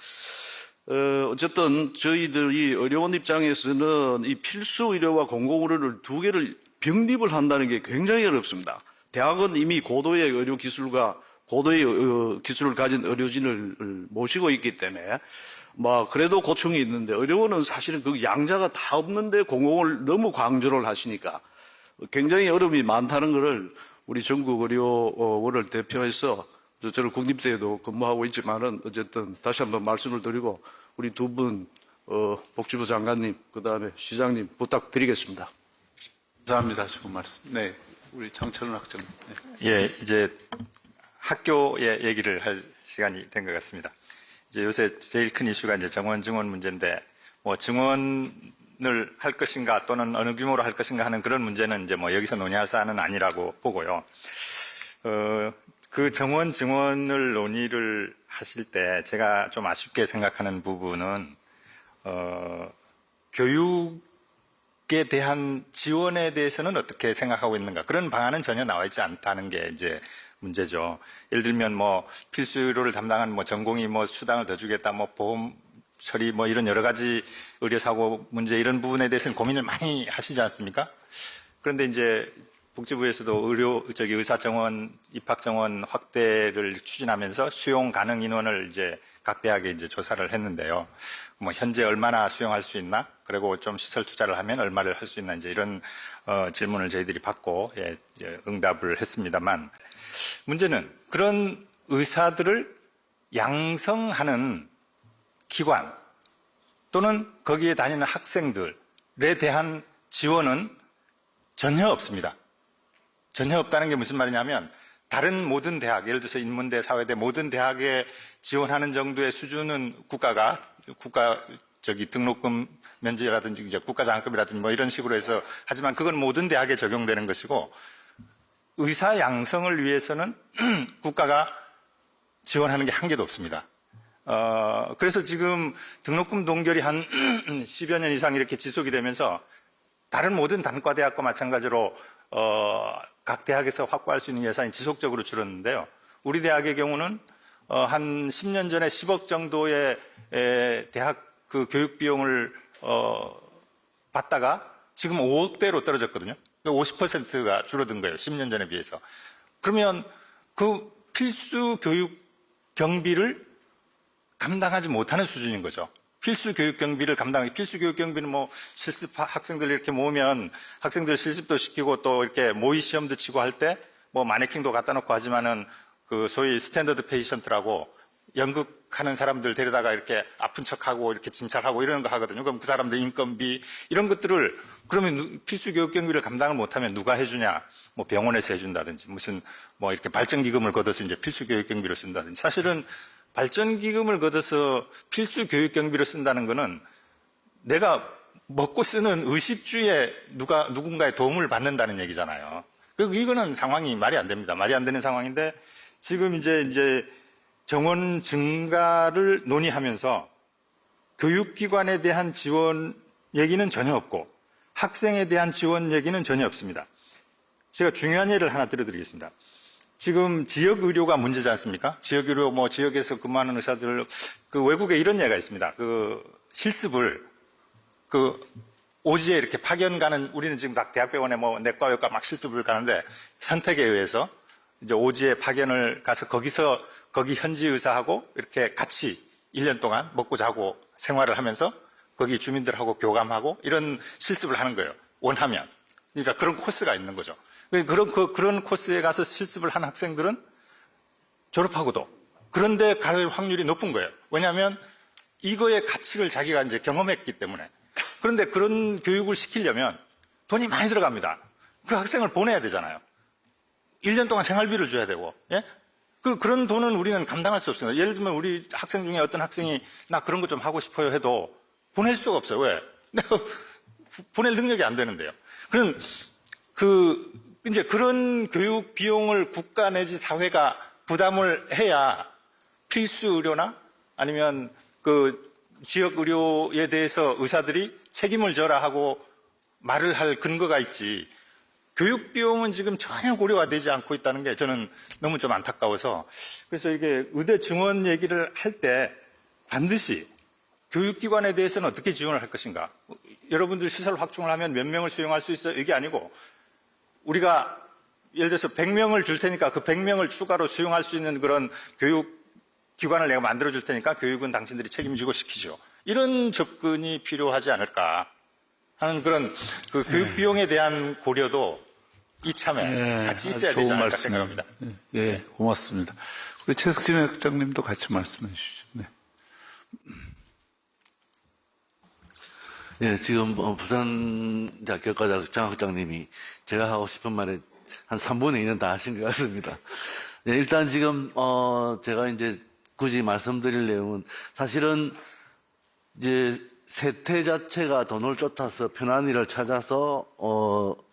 어쨌든 저희들이 의료원 입장에서는 이 필수 의료와 공공 의료를 두 개를 병립을 한다는 게 굉장히 어렵습니다. 대학은 이미 고도의 의료 기술과 고도의 기술을 가진 의료진을 모시고 있기 때문에 그래도 고충이 있는데 의료원은 사실은 그 양자가 다 없는데 공공을 너무 강조를 하시니까 굉장히 어려움이 많다는 것을 우리 전국 의료원을 대표해서 저는 국립대에도 근무하고 있지만은 어쨌든 다시 한번 말씀을 드리고 우리 두 분 복지부 장관님 그다음에 시장님 부탁드리겠습니다. 감사합니다. 좋은 말씀. 네, 우리 장철훈 학장. 네. 예, 이제 학교의 얘기를 할 시간이 된 것 같습니다. 이제 요새 제일 큰 이슈가 이제 정원 증원 문제인데, 증원을 할 것인가 또는 어느 규모로 할 것인가 하는 그런 문제는 이제 여기서 논의할 사안은 아니라고 보고요. 그 정원 증원을 논의를 하실 때 제가 좀 아쉽게 생각하는 부분은, 교육에 대한 지원에 대해서는 어떻게 생각하고 있는가. 그런 방안은 전혀 나와 있지 않다는 게 이제 문제죠. 예를 들면 필수 의료를 담당한 전공이 수당을 더 주겠다, 보험 처리 이런 여러 가지 의료사고 문제 이런 부분에 대해서는 고민을 많이 하시지 않습니까? 그런데 이제 복지부에서도 의사 정원, 입학 정원 확대를 추진하면서 수용 가능 인원을 이제 각 대학에 이제 조사를 했는데요. 현재 얼마나 수용할 수 있나? 그리고 좀 시설 투자를 하면 얼마를 할 수 있나? 이제 이런 질문을 저희들이 받고 응답을 했습니다만, 문제는 그런 의사들을 양성하는 기관 또는 거기에 다니는 학생들에 대한 지원은 전혀 없습니다. 전혀 없다는 게 무슨 말이냐면, 다른 모든 대학, 예를 들어서 인문대, 사회대 모든 대학에 지원하는 정도의 수준은 국가 등록금 면제라든지 이제 국가 장학금이라든지 이런 식으로 해서, 하지만 그건 모든 대학에 적용되는 것이고, 의사 양성을 위해서는 국가가 지원하는 게 한 개도 없습니다. 그래서 지금 등록금 동결이 한 10여 년 이상 이렇게 지속이 되면서 다른 모든 단과대학과 마찬가지로 각 대학에서 확보할 수 있는 예산이 지속적으로 줄었는데요. 우리 대학의 경우는 한 10년 전에 10억 정도의 대학 그 교육 비용을 받다가 지금 5억대로 떨어졌거든요. 50%가 줄어든 거예요. 10년 전에 비해서. 그러면 그 필수 교육 경비를 감당하지 못하는 수준인 거죠. 필수 교육 경비를 필수 교육 경비는 실습 학생들 이렇게 모으면 학생들 실습도 시키고 또 이렇게 모의 시험도 치고 할 때 마네킹도 갖다 놓고 하지만은 그 소위 스탠더드 페이션트라고 연극하는 사람들 데려다가 이렇게 아픈 척하고 이렇게 진찰하고 이러는 거 하거든요. 그럼 그 사람들 인건비 이런 것들을 그러면 필수 교육 경비를 감당을 못하면 누가 해주냐? 병원에서 해준다든지 무슨 이렇게 발전기금을 걷어서 이제 필수 교육 경비로 쓴다든지. 사실은 발전기금을 걷어서 필수 교육 경비로 쓴다는 거는 내가 먹고 쓰는 의식주에 누군가의 도움을 받는다는 얘기잖아요. 이거는 상황이 말이 안 됩니다. 말이 안 되는 상황인데 지금 이제 정원 증가를 논의하면서 교육기관에 대한 지원 얘기는 전혀 없고 학생에 대한 지원 얘기는 전혀 없습니다. 제가 중요한 예를 하나 들어드리겠습니다. 지금 지역 의료가 문제지 않습니까? 지역 의료, 지역에서 근무하는 의사들, 외국에 이런 예가 있습니다. 실습을, 오지에 이렇게 파견 가는, 우리는 지금 다 대학병원에 내과, 외과 막 실습을 가는데 선택에 의해서 이제 오지에 파견을 가서 거기 현지 의사하고 이렇게 같이 1년 동안 먹고 자고 생활을 하면서 거기 주민들하고 교감하고 이런 실습을 하는 거예요. 원하면. 그러니까 그런 코스가 있는 거죠. 그런 코스에 가서 실습을 한 학생들은 졸업하고도 그런데 갈 확률이 높은 거예요. 왜냐하면 이거의 가치를 자기가 이제 경험했기 때문에. 그런데 그런 교육을 시키려면 돈이 많이 들어갑니다. 그 학생을 보내야 되잖아요. 1년 동안 생활비를 줘야 되고, 예? 그런 돈은 우리는 감당할 수 없습니다. 예를 들면 우리 학생 중에 어떤 학생이 나 그런 거 좀 하고 싶어요 해도 보낼 수가 없어요. 왜? 내가 보낼 능력이 안 되는데요. 이제 그런 교육 비용을 국가 내지 사회가 부담을 해야 필수 의료나 아니면 그 지역 의료에 대해서 의사들이 책임을 져라 하고 말을 할 근거가 있지. 교육 비용은 지금 전혀 고려가 되지 않고 있다는 게 저는 너무 좀 안타까워서, 그래서 이게 의대 증원 얘기를 할 때 반드시 교육기관에 대해서는 어떻게 지원을 할 것인가. 여러분들 시설 확충을 하면 몇 명을 수용할 수 있어요? 이게 아니고 우리가 예를 들어서 100명을 줄 테니까 그 100명을 추가로 수용할 수 있는 그런 교육기관을 내가 만들어 줄 테니까 교육은 당신들이 책임지고 시키죠. 이런 접근이 필요하지 않을까 하는 그런 그 교육 비용에 대한 고려도 이참에 같이 있어야 되지 않을까 생각합니다. 예, 고맙습니다. 우리 최석진 학장님도 같이 말씀해 주시죠. 네. 예, 지금 부산대학교과장 장학장님이 제가 하고 싶은 말에 한 3분의 2는 다 하신 것 같습니다. 네, 일단 지금 제가 이제 굳이 말씀드릴 내용은 사실은 이제 세태 자체가 돈을 쫓아서 편한 일을 찾아서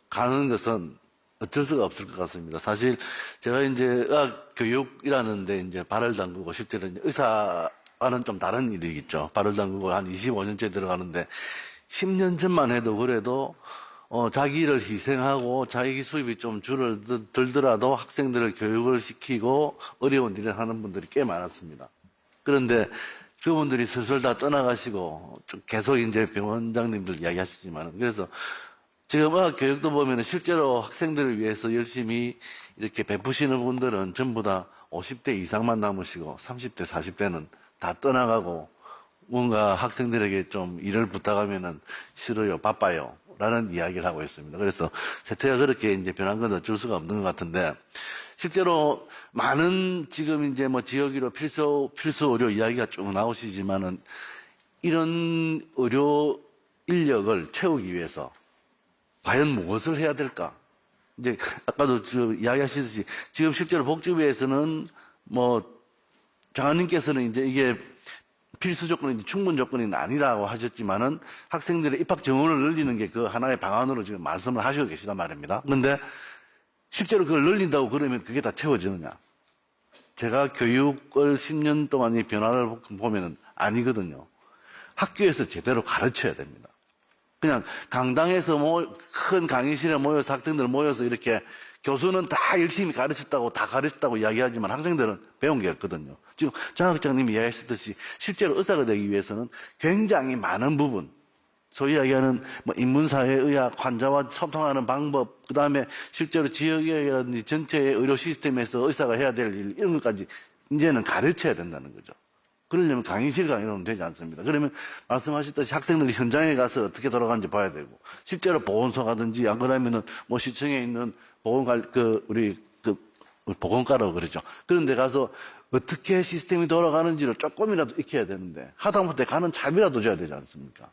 가는 것은 어쩔 수가 없을 것 같습니다. 사실 제가 이제 의학 교육이라는데 이제 발을 담그고 실제로 이제 의사와는 좀 다른 일이겠죠. 발을 담그고 한 25년째 들어가는데 10년 전만 해도 그래도 자기를 희생하고 자기 수입이 좀 줄어들더라도 학생들을 교육을 시키고 어려운 일을 하는 분들이 꽤 많았습니다. 그런데 그분들이 슬슬 다 떠나가시고 계속 이제 병원장님들 이야기하시지만, 그래서 지금 의학 교육도 보면 실제로 학생들을 위해서 열심히 이렇게 베푸시는 분들은 전부 다 50대 이상만 남으시고 30대, 40대는 다 떠나가고 뭔가 학생들에게 좀 일을 부탁하면은 싫어요, 바빠요 라는 이야기를 하고 있습니다. 그래서 세태가 그렇게 이제 변한 건 어쩔 수가 없는 것 같은데, 실제로 많은 지금 이제 뭐 지역의료 필수 의료 이야기가 쭉 나오시지만은 이런 의료 인력을 채우기 위해서 과연 무엇을 해야 될까? 이제 아까도 이야기하시듯이 지금 실제로 복지부에서는 뭐 장관님께서는 이제 이게 필수 조건이 충분 조건이 아니라고 하셨지만은 학생들의 입학 정원을 늘리는 게 그 하나의 방안으로 지금 말씀을 하시고 계시단 말입니다. 그런데 실제로 그걸 늘린다고 그러면 그게 다 채워지느냐? 제가 교육을 10년 동안 이 변화를 보면은 아니거든요. 학교에서 제대로 가르쳐야 됩니다. 그냥 강당에서 큰 강의실에 모여서 학생들 모여서 이렇게 교수는 다 열심히 가르쳤다고 이야기하지만 학생들은 배운 게 없거든요. 지금 장 학장님이 이야기하셨듯이 실제로 의사가 되기 위해서는 굉장히 많은 부분, 소위 이야기하는 뭐 인문사회의학, 환자와 소통하는 방법, 그 다음에 실제로 지역이라든지 전체의 의료 시스템에서 의사가 해야 될 일, 이런 것까지 이제는 가르쳐야 된다는 거죠. 그러려면 강의로는 되지 않습니다. 그러면 말씀하셨듯이 학생들이 현장에 가서 어떻게 돌아가는지 봐야 되고, 실제로 보건소 가든지 안 그러면은 뭐 시청에 있는 보건과라고 그러죠. 그런 데 가서 어떻게 시스템이 돌아가는지를 조금이라도 익혀야 되는데, 하다못해 가는 차비라도 줘야 되지 않습니까?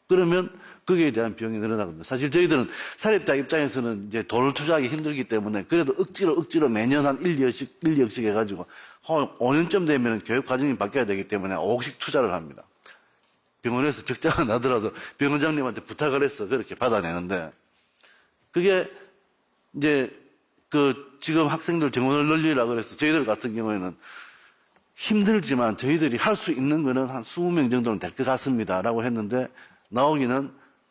그러면 거기에 대한 비용이 늘어나거든요. 사실 저희들은 사립대학 입장에서는 이제 돈을 투자하기 힘들기 때문에 그래도 억지로 매년 한 1, 2억씩 해가지고 5년쯤 되면 교육 과정이 바뀌어야 되기 때문에 5억씩 투자를 합니다. 병원에서 적자가 나더라도 병원장님한테 부탁을 해서 그렇게 받아내는데, 그게 이제 지금 학생들 정원을 늘리려고 그래서 저희들 같은 경우에는 힘들지만 저희들이 할 수 있는 거는 한 20명 정도는 될 것 같습니다 라고 했는데, 나오기는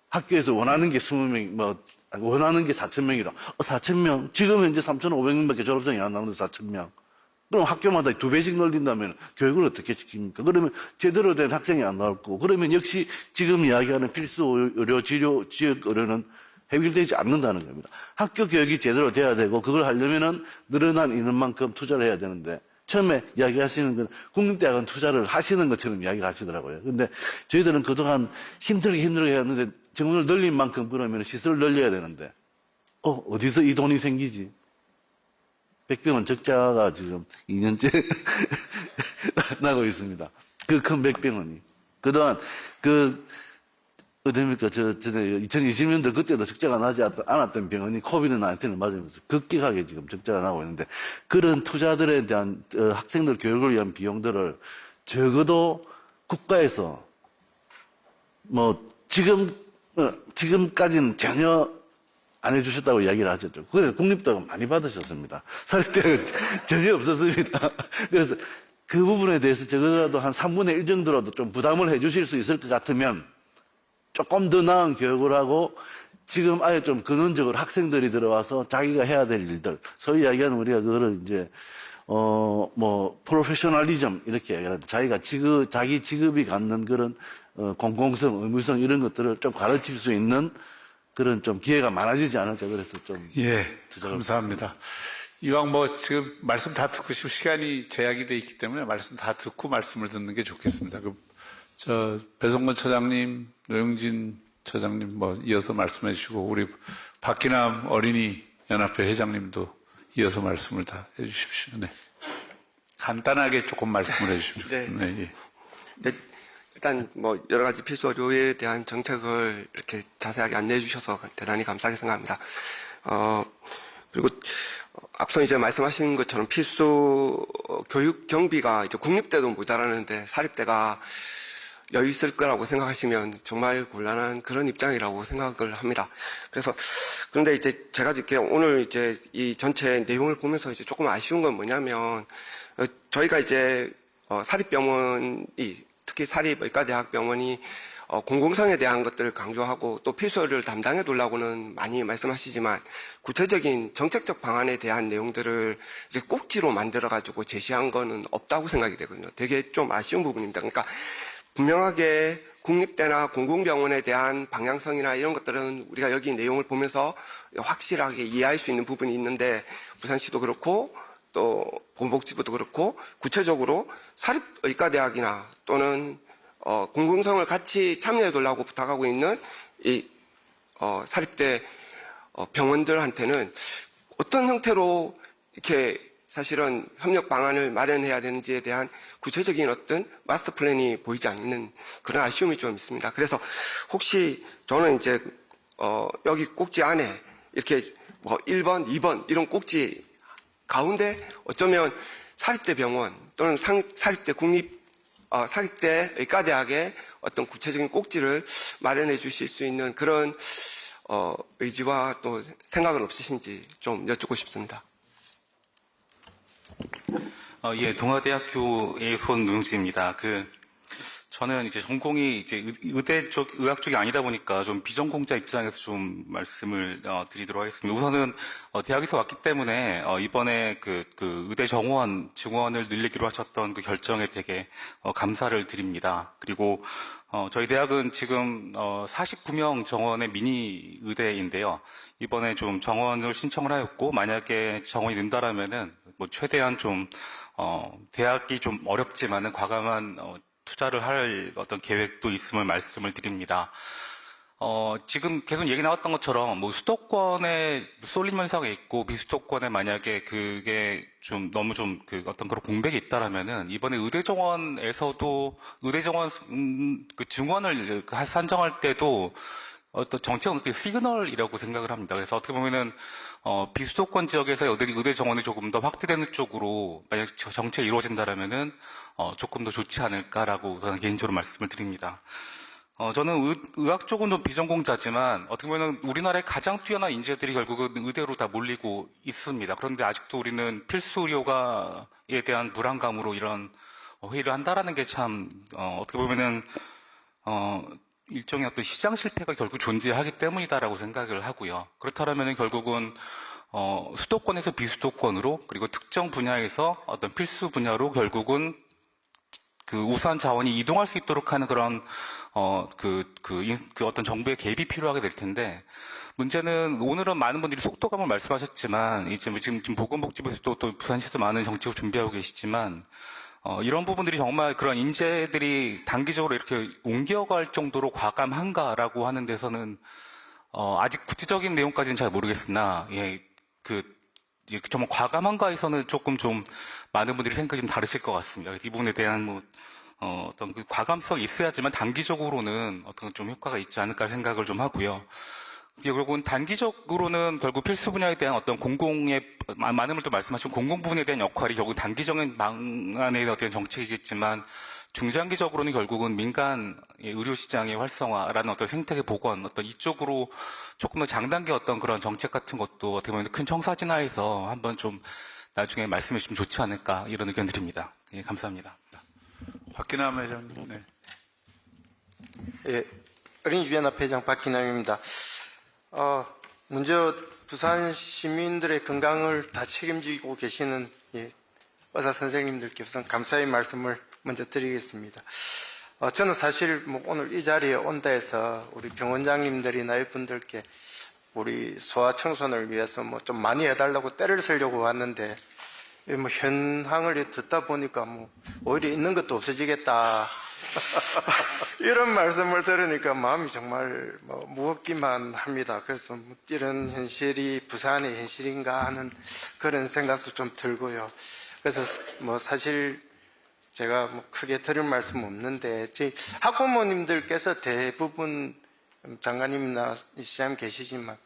학교에서 원하는 게 20명, 원하는 게 4,000명이라. 4,000명? 지금 현재 3,500명밖에 졸업생이 안 나오는데 4,000명. 그럼 학교마다 2배씩 늘린다면 교육을 어떻게 시킵니까? 그러면 제대로 된 학생이 안 나올 거고, 그러면 역시 지금 이야기하는 필수 의료, 지역 의료는 해결되지 않는다는 겁니다. 학교 교육이 제대로 돼야 되고, 그걸 하려면은 늘어난 인원만큼 투자를 해야 되는데, 처음에 이야기하시는 건 국립대학은 투자를 하시는 것처럼 이야기를 하시더라고요. 근데 저희들은 그동안 힘들게 했는데 정원을 늘린 만큼 그러면 시설을 늘려야 되는데, 어디서 이 돈이 생기지? 백병원 적자가 지금 2년째 나고 있습니다. 그 큰 백병원이. 그동안 어딥니까? 2020년도 그때도 적자가 나지 않았던 병원이 코비드-19을 맞으면서 급격하게 지금 적자가 나고 있는데 그런 투자들에 대한 학생들 교육을 위한 비용들을 적어도 국가에서 지금까지는 전혀 안 해주셨다고 이야기를 하셨죠. 그래서 국립도 많이 받으셨습니다. 사립대가 전혀 없었습니다. 그래서 그 부분에 대해서 적어도 한 3분의 1 정도라도 좀 부담을 해주실 수 있을 것 같으면 조금 더 나은 교육을 하고 지금 아예 좀 근원적으로 학생들이 들어와서 자기가 해야 될 일들, 소위 이야기하는 우리가 그거를 이제 프로페셔널리즘 이렇게 얘기하는데 자기가 자기 직업이 갖는 그런 공공성, 의무성 이런 것들을 좀 가르칠 수 있는 그런 좀 기회가 많아지지 않을까 그래서 좀. 예, 감사합니다. 이왕 지금 말씀 다 듣고 싶은 시간이 제약이 돼 있기 때문에 말씀 다 듣고 말씀을 듣는 게 좋겠습니다. 배성건 처장님, 노영진 처장님 이어서 말씀해 주시고 우리 박기남 어린이 연합회 회장님도 이어서 말씀을 다 해주십시오. 네. 간단하게 조금 말씀을 해주시면 좋겠습니다. 네. 예. 네. 일단 여러 가지 필수 의료에 대한 정책을 이렇게 자세하게 안내해 주셔서 대단히 감사하게 생각합니다. 그리고 앞서 이제 말씀하신 것처럼 필수 교육 경비가 이제 국립대도 모자라는데 사립대가 여유 있을 거라고 생각하시면 정말 곤란한 그런 입장이라고 생각을 합니다. 그런데 이제 제가 이렇게 오늘 이제 이 전체 내용을 보면서 이제 조금 아쉬운 건 뭐냐면 저희가 이제 사립병원이 특히 사립의과대학병원이 공공성에 대한 것들을 강조하고 또 필수를 담당해 두려고는 많이 말씀하시지만 구체적인 정책적 방안에 대한 내용들을 이렇게 꼭지로 만들어가지고 제시한 거는 없다고 생각이 되거든요. 되게 좀 아쉬운 부분입니다. 그러니까 분명하게 국립대나 공공병원에 대한 방향성이나 이런 것들은 우리가 여기 내용을 보면서 확실하게 이해할 수 있는 부분이 있는데 부산시도 그렇고 또 보건복지부도 그렇고 구체적으로 사립의과대학이나 또는 공공성을 같이 참여해 달라고 부탁하고 있는 이 사립대 병원들한테는 어떤 형태로 이렇게 사실은 협력 방안을 마련해야 되는지에 대한 구체적인 어떤 마스터 플랜이 보이지 않는 그런 아쉬움이 좀 있습니다. 그래서 혹시 저는 이제 여기 꼭지 안에 이렇게 1번, 2번 이런 꼭지 가운데 어쩌면 사립대 병원 또는 사립대 사립대 의과대학의 어떤 구체적인 꼭지를 마련해 주실 수 있는 그런 의지와 또 생각은 없으신지 좀 여쭙고 싶습니다. 예, 동아대학교의 손 노영진입니다. 저는 이제 전공이 이제 의대 쪽, 의학 쪽이 아니다 보니까 좀 비전공자 입장에서 좀 말씀을 드리도록 하겠습니다. 우선은 대학에서 왔기 때문에 이번에 그 의대 정원 증원을 늘리기로 하셨던 그 결정에 되게 감사를 드립니다. 그리고 저희 대학은 지금 49명 정원의 미니 의대인데요. 이번에 좀 정원을 신청을 하였고 만약에 정원이 는다라면은 최대한 좀 대학이 좀 어렵지만은 과감한 투자를 할 어떤 계획도 있음을 말씀을 드립니다. 지금 계속 얘기 나왔던 것처럼 수도권에 쏠림 현상이 있고 비수도권에 만약에 그게 좀 너무 어떤 그런 공백이 있다라면은 이번에 의대 정원에서도 의대 정원 그 증원을 산정할 때도 어떤 정책은 어떻게 시그널이라고 생각을 합니다. 그래서 어떻게 보면은 비수도권 지역에서 의대 정원이 조금 더 확대되는 쪽으로 만약 정책이 이루어진다라면은 조금 더 좋지 않을까라고 저는 개인적으로 말씀을 드립니다. 저는 의학 쪽은 좀 비전공자지만 어떻게 보면 우리나라의 가장 뛰어난 인재들이 결국은 의대로 다 몰리고 있습니다. 그런데 아직도 우리는 필수 의료가에 대한 불안감으로 이런 회의를 한다라는 게 참 어떻게 보면은 일종의 어떤 시장 실패가 결국 존재하기 때문이다라고 생각을 하고요. 그렇다면 결국은 수도권에서 비수도권으로 그리고 특정 분야에서 어떤 필수 분야로 결국은 그 우수한 자원이 이동할 수 있도록 하는 그런 어떤 정부의 개입이 필요하게 될 텐데 문제는 오늘은 많은 분들이 속도감을 말씀하셨지만 이제 지금 보건복지부에서도 또 부산시도 많은 정책을 준비하고 계시지만 이런 부분들이 정말 그런 인재들이 단기적으로 이렇게 옮겨갈 정도로 과감한가라고 하는 데서는 아직 구체적인 내용까지는 잘 모르겠으나, 정말 과감한가에서는 조금 좀 많은 분들이 생각이 좀 다르실 것 같습니다. 이 부분에 대한 어떤 그 과감성이 있어야지만 단기적으로는 어떤 좀 효과가 있지 않을까 생각을 좀 하고요. 결국은 단기적으로는 결국 필수 분야에 대한 어떤 많은 분들 말씀하신 공공 부분에 대한 역할이 결국 단기적인 방안의 어떤 정책이겠지만 중장기적으로는 결국은 민간 의료 시장의 활성화라는 어떤 생태계 복원, 어떤 이쪽으로 조금 더 장단기 어떤 그런 정책 같은 것도 어떻게 보면 큰 청사진화해서 한번 좀 나중에 말씀해 주시면 좋지 않을까 이런 의견 드립니다. 예, 감사합니다. 박기남 회장님. 네. 예, 어린이유엔협 회장 박기남입니다. 먼저 부산 시민들의 건강을 다 책임지고 계시는 의사 선생님들께 우선 감사의 말씀을 먼저 드리겠습니다. 저는 사실 오늘 이 자리에 온다 해서 우리 병원장님들이나 이분들께 우리 소아청소년을 위해서 좀 많이 해달라고 때를 쓰려고 왔는데 현황을 듣다 보니까 오히려 있는 것도 없어지겠다. 이런 말씀을 들으니까 마음이 정말 무겁기만 합니다. 그래서 이런 현실이 부산의 현실인가 하는 그런 생각도 좀 들고요. 그래서 사실 제가 크게 드릴 말씀 없는데 저희 학부모님들께서 대부분 장관님이나 시장님 계시지만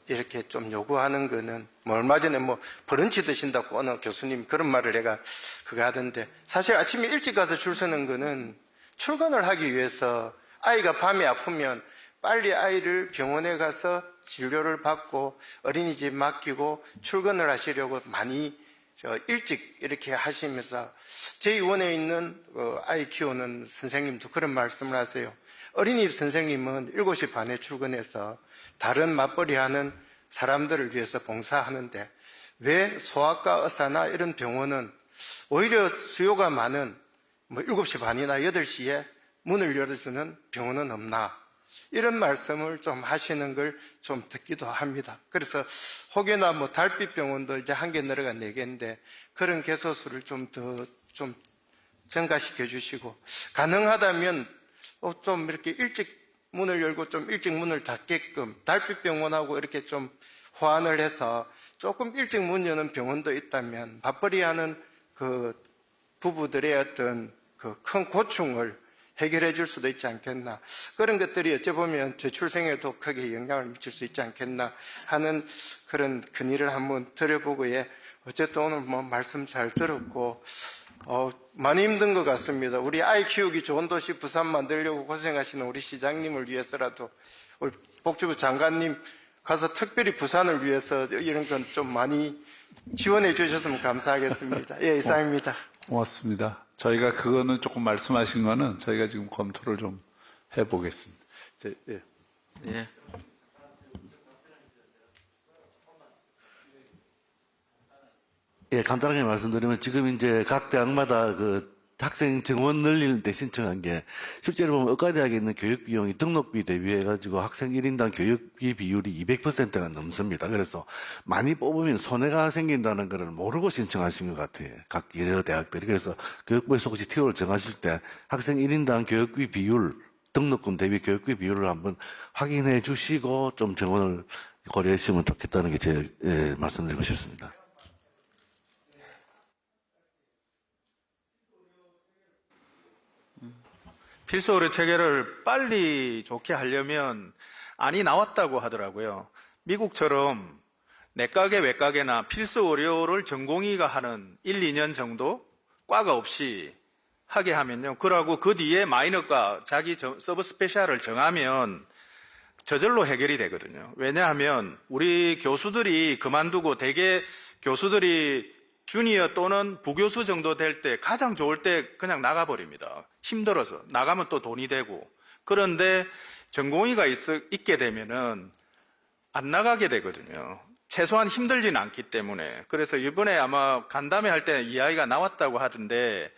이렇게 좀 요구하는 거는 얼마 전에 브런치 드신다고 어느 교수님 그런 말을 내가 그거 하던데 사실 아침에 일찍 가서 줄 서는 거는 출근을 하기 위해서 아이가 밤에 아프면 빨리 아이를 병원에 가서 진료를 받고 어린이집 맡기고 출근을 하시려고 많이 일찍 이렇게 하시면서 저희 의원에 있는 아이 키우는 선생님도 그런 말씀을 하세요. 어린이집 선생님은 7시 반에 출근해서 다른 맞벌이 하는 사람들을 위해서 봉사하는데 왜 소아과 의사나 이런 병원은 오히려 수요가 많은 7시 반이나 8시에 문을 열어주는 병원은 없나? 이런 말씀을 좀 하시는 걸 좀 듣기도 합니다. 그래서 혹여나 달빛병원도 이제 1개 늘어가 4개인데 그런 개소수를 좀 더 좀 증가시켜 주시고 가능하다면 좀 이렇게 일찍 문을 열고 좀 일찍 문을 닫게끔 달빛병원하고 이렇게 좀 호환을 해서 조금 일찍 문 여는 병원도 있다면 맞벌이 하는 그 부부들의 어떤 그 큰 고충을 해결해 줄 수도 있지 않겠나. 그런 것들이 어찌 보면 저출생에도 크게 영향을 미칠 수 있지 않겠나 하는 그런 건의를 한번 드려보고 어쨌든 오늘 말씀 잘 들었고 많이 힘든 것 같습니다. 우리 아이 키우기 좋은 도시 부산 만들려고 고생하시는 우리 시장님을 위해서라도 우리 복지부 장관님 가서 특별히 부산을 위해서 이런 건 좀 많이 지원해 주셨으면 감사하겠습니다. 예, 이상입니다. 고맙습니다. 저희가 그거는 조금 말씀하신 거는 저희가 지금 검토를 좀 해보겠습니다. 예. 예. 예, 간단하게 말씀드리면 지금 이제 각 대학마다 그 학생 정원 늘리는 데 신청한 게 실제로 보면 의과대학에 있는 교육 비용이 등록비 대비해 가지고 학생 1인당 교육비 비율이 200%가 넘습니다. 그래서 많이 뽑으면 손해가 생긴다는 것을 모르고 신청하신 것 같아요. 각 여러 대학들이. 그래서 교육부에서 혹시 TO를 정하실 때 학생 1인당 교육비 비율, 등록금 대비 교육비 비율을 한번 확인해 주시고 좀 정원을 고려해 주시면 좋겠다는 게 제 말씀드리고 싶습니다. 필수 의료 체계를 빨리 좋게 하려면 안이 나왔다고 하더라고요. 미국처럼 내과계 외과계나 필수 의료를 전공의가 하는 1, 2년 정도 과가 없이 하게 하면요. 그러고 그 뒤에 마이너과 자기 서브 스페셜을 정하면 저절로 해결이 되거든요. 왜냐하면 우리 교수들이 그만두고 대개 교수들이 주니어 또는 부교수 정도 될 때 가장 좋을 때 그냥 나가버립니다. 힘들어서. 나가면 또 돈이 되고. 그런데 전공의가 있게 되면은 안 나가게 되거든요. 최소한 힘들지는 않기 때문에. 그래서 이번에 아마 간담회 할 때 이야기가 나왔다고 하던데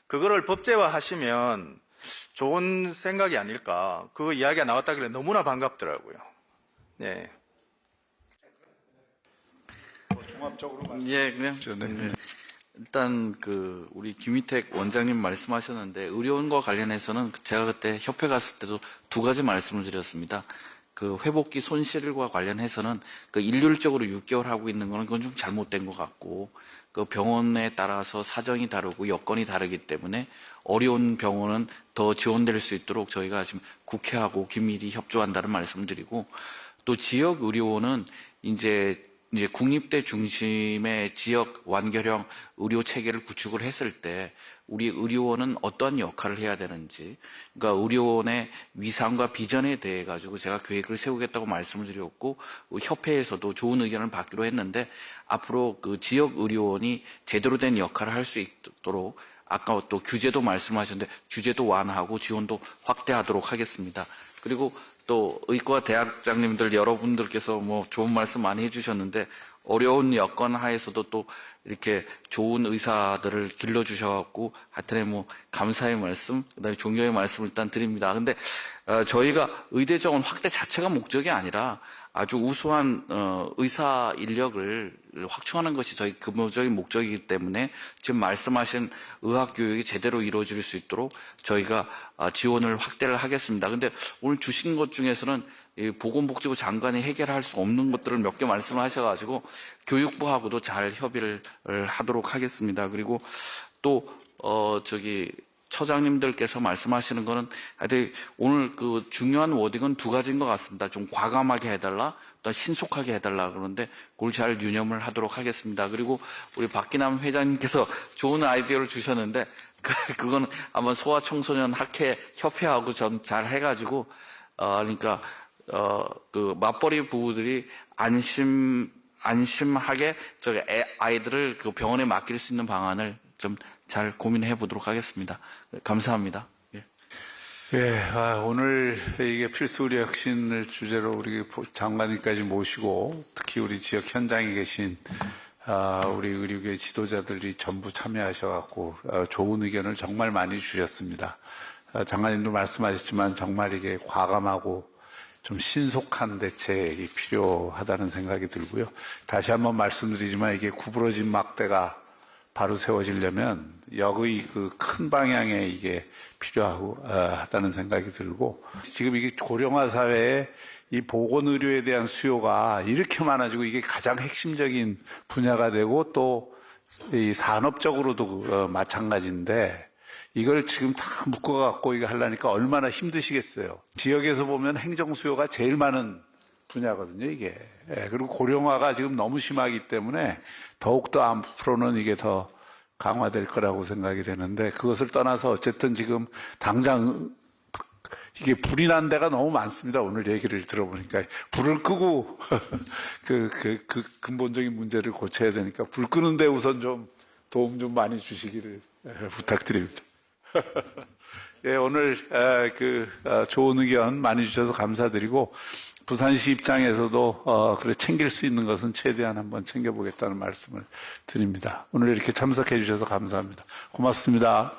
그거를 법제화 하시면 좋은 생각이 아닐까. 그 이야기가 나왔다길래 너무나 반갑더라고요. 네. 종합적으로 예, 그냥 일단 우리 김희택 원장님 말씀하셨는데 의료원과 관련해서는 제가 그때 협회 갔을 때도 2가지 말씀을 드렸습니다. 그 회복기 손실과 관련해서는 그 일률적으로 6개월 하고 있는 거는 그건 좀 잘못된 것 같고, 그 병원에 따라서 사정이 다르고 여건이 다르기 때문에 어려운 병원은 더 지원될 수 있도록 저희가 지금 국회하고 긴밀히 협조한다는 말씀드리고, 또 지역 의료원은 이제 국립대 중심의 지역 완결형 의료 체계를 구축을 했을 때 우리 의료원은 어떤 역할을 해야 되는지, 그러니까 의료원의 위상과 비전에 대해 가지고 제가 계획을 세우겠다고 말씀을 드렸고, 협회에서도 좋은 의견을 받기로 했는데 앞으로 그 지역 의료원이 제대로 된 역할을 할 수 있도록 아까 또 규제도 말씀하셨는데 규제도 완화하고 지원도 확대하도록 하겠습니다. 그리고 또 의과 대학장님들 여러분들께서 뭐 좋은 말씀 많이 해주셨는데 어려운 여건 하에서도 또 이렇게 좋은 의사들을 길러주셔갖고 하여튼에 뭐 감사의 말씀, 그다음에 존경의 말씀을 일단 드립니다. 근데 저희가 의대 정원 확대 자체가 목적이 아니라 아주 우수한 의사 인력을 확충하는 것이 저희 근본적인 목적이기 때문에 지금 말씀하신 의학 교육이 제대로 이루어질 수 있도록 저희가 지원을 확대를 하겠습니다. 근데 오늘 주신 것 중에서는 이 보건복지부 장관이 해결할 수 없는 것들을 몇 개 말씀하셔가지고 교육부하고도 잘 협의를 하도록 하겠습니다. 그리고 또 처장님들께서 말씀하시는 거는 하여튼 오늘 그 중요한 워딩은 두 가지인 것 같습니다. 좀 과감하게 해달라, 또 신속하게 해달라 그러는데 그걸 잘 유념을 하도록 하겠습니다. 그리고 우리 박기남 회장님께서 좋은 아이디어를 주셨는데 그건 아마 소아청소년 학회 협회하고 전 잘 해가지고 그러니까 그 맞벌이 부부들이 안심하게 아이들을 그 병원에 맡길 수 있는 방안을 좀 잘 고민해 보도록 하겠습니다. 감사합니다. 예. 예, 오늘 이게 필수 의료 혁신을 주제로 우리 장관님까지 모시고 특히 우리 지역 현장에 계신 우리 의료계 지도자들이 전부 참여하셔갖고 좋은 의견을 정말 많이 주셨습니다. 장관님도 말씀하셨지만 정말 이게 과감하고 좀 신속한 대책이 필요하다는 생각이 들고요. 다시 한번 말씀드리지만 이게 구부러진 막대가 바로 세워지려면 역의 그 큰 방향에 이게 필요하다는 생각이 들고, 지금 이게 고령화 사회에 이 보건의료에 대한 수요가 이렇게 많아지고 이게 가장 핵심적인 분야가 되고 또 이 산업적으로도 마찬가지인데 이걸 지금 다 묶어갖고 이거 하려니까 얼마나 힘드시겠어요. 지역에서 보면 행정 수요가 제일 많은 분야거든요, 이게. 그리고 고령화가 지금 너무 심하기 때문에 더욱더 앞으로는 이게 더 강화될 거라고 생각이 되는데, 그것을 떠나서 어쨌든 지금 당장 이게 불이 난 데가 너무 많습니다. 오늘 얘기를 들어보니까 불을 끄고 그 근본적인 문제를 고쳐야 되니까 불 끄는데 우선 좀 도움 좀 많이 주시기를 부탁드립니다. 예, 오늘 좋은 의견 많이 주셔서 감사드리고, 부산시 입장에서도 그래 챙길 수 있는 것은 최대한 한번 챙겨보겠다는 말씀을 드립니다. 오늘 이렇게 참석해 주셔서 감사합니다. 고맙습니다.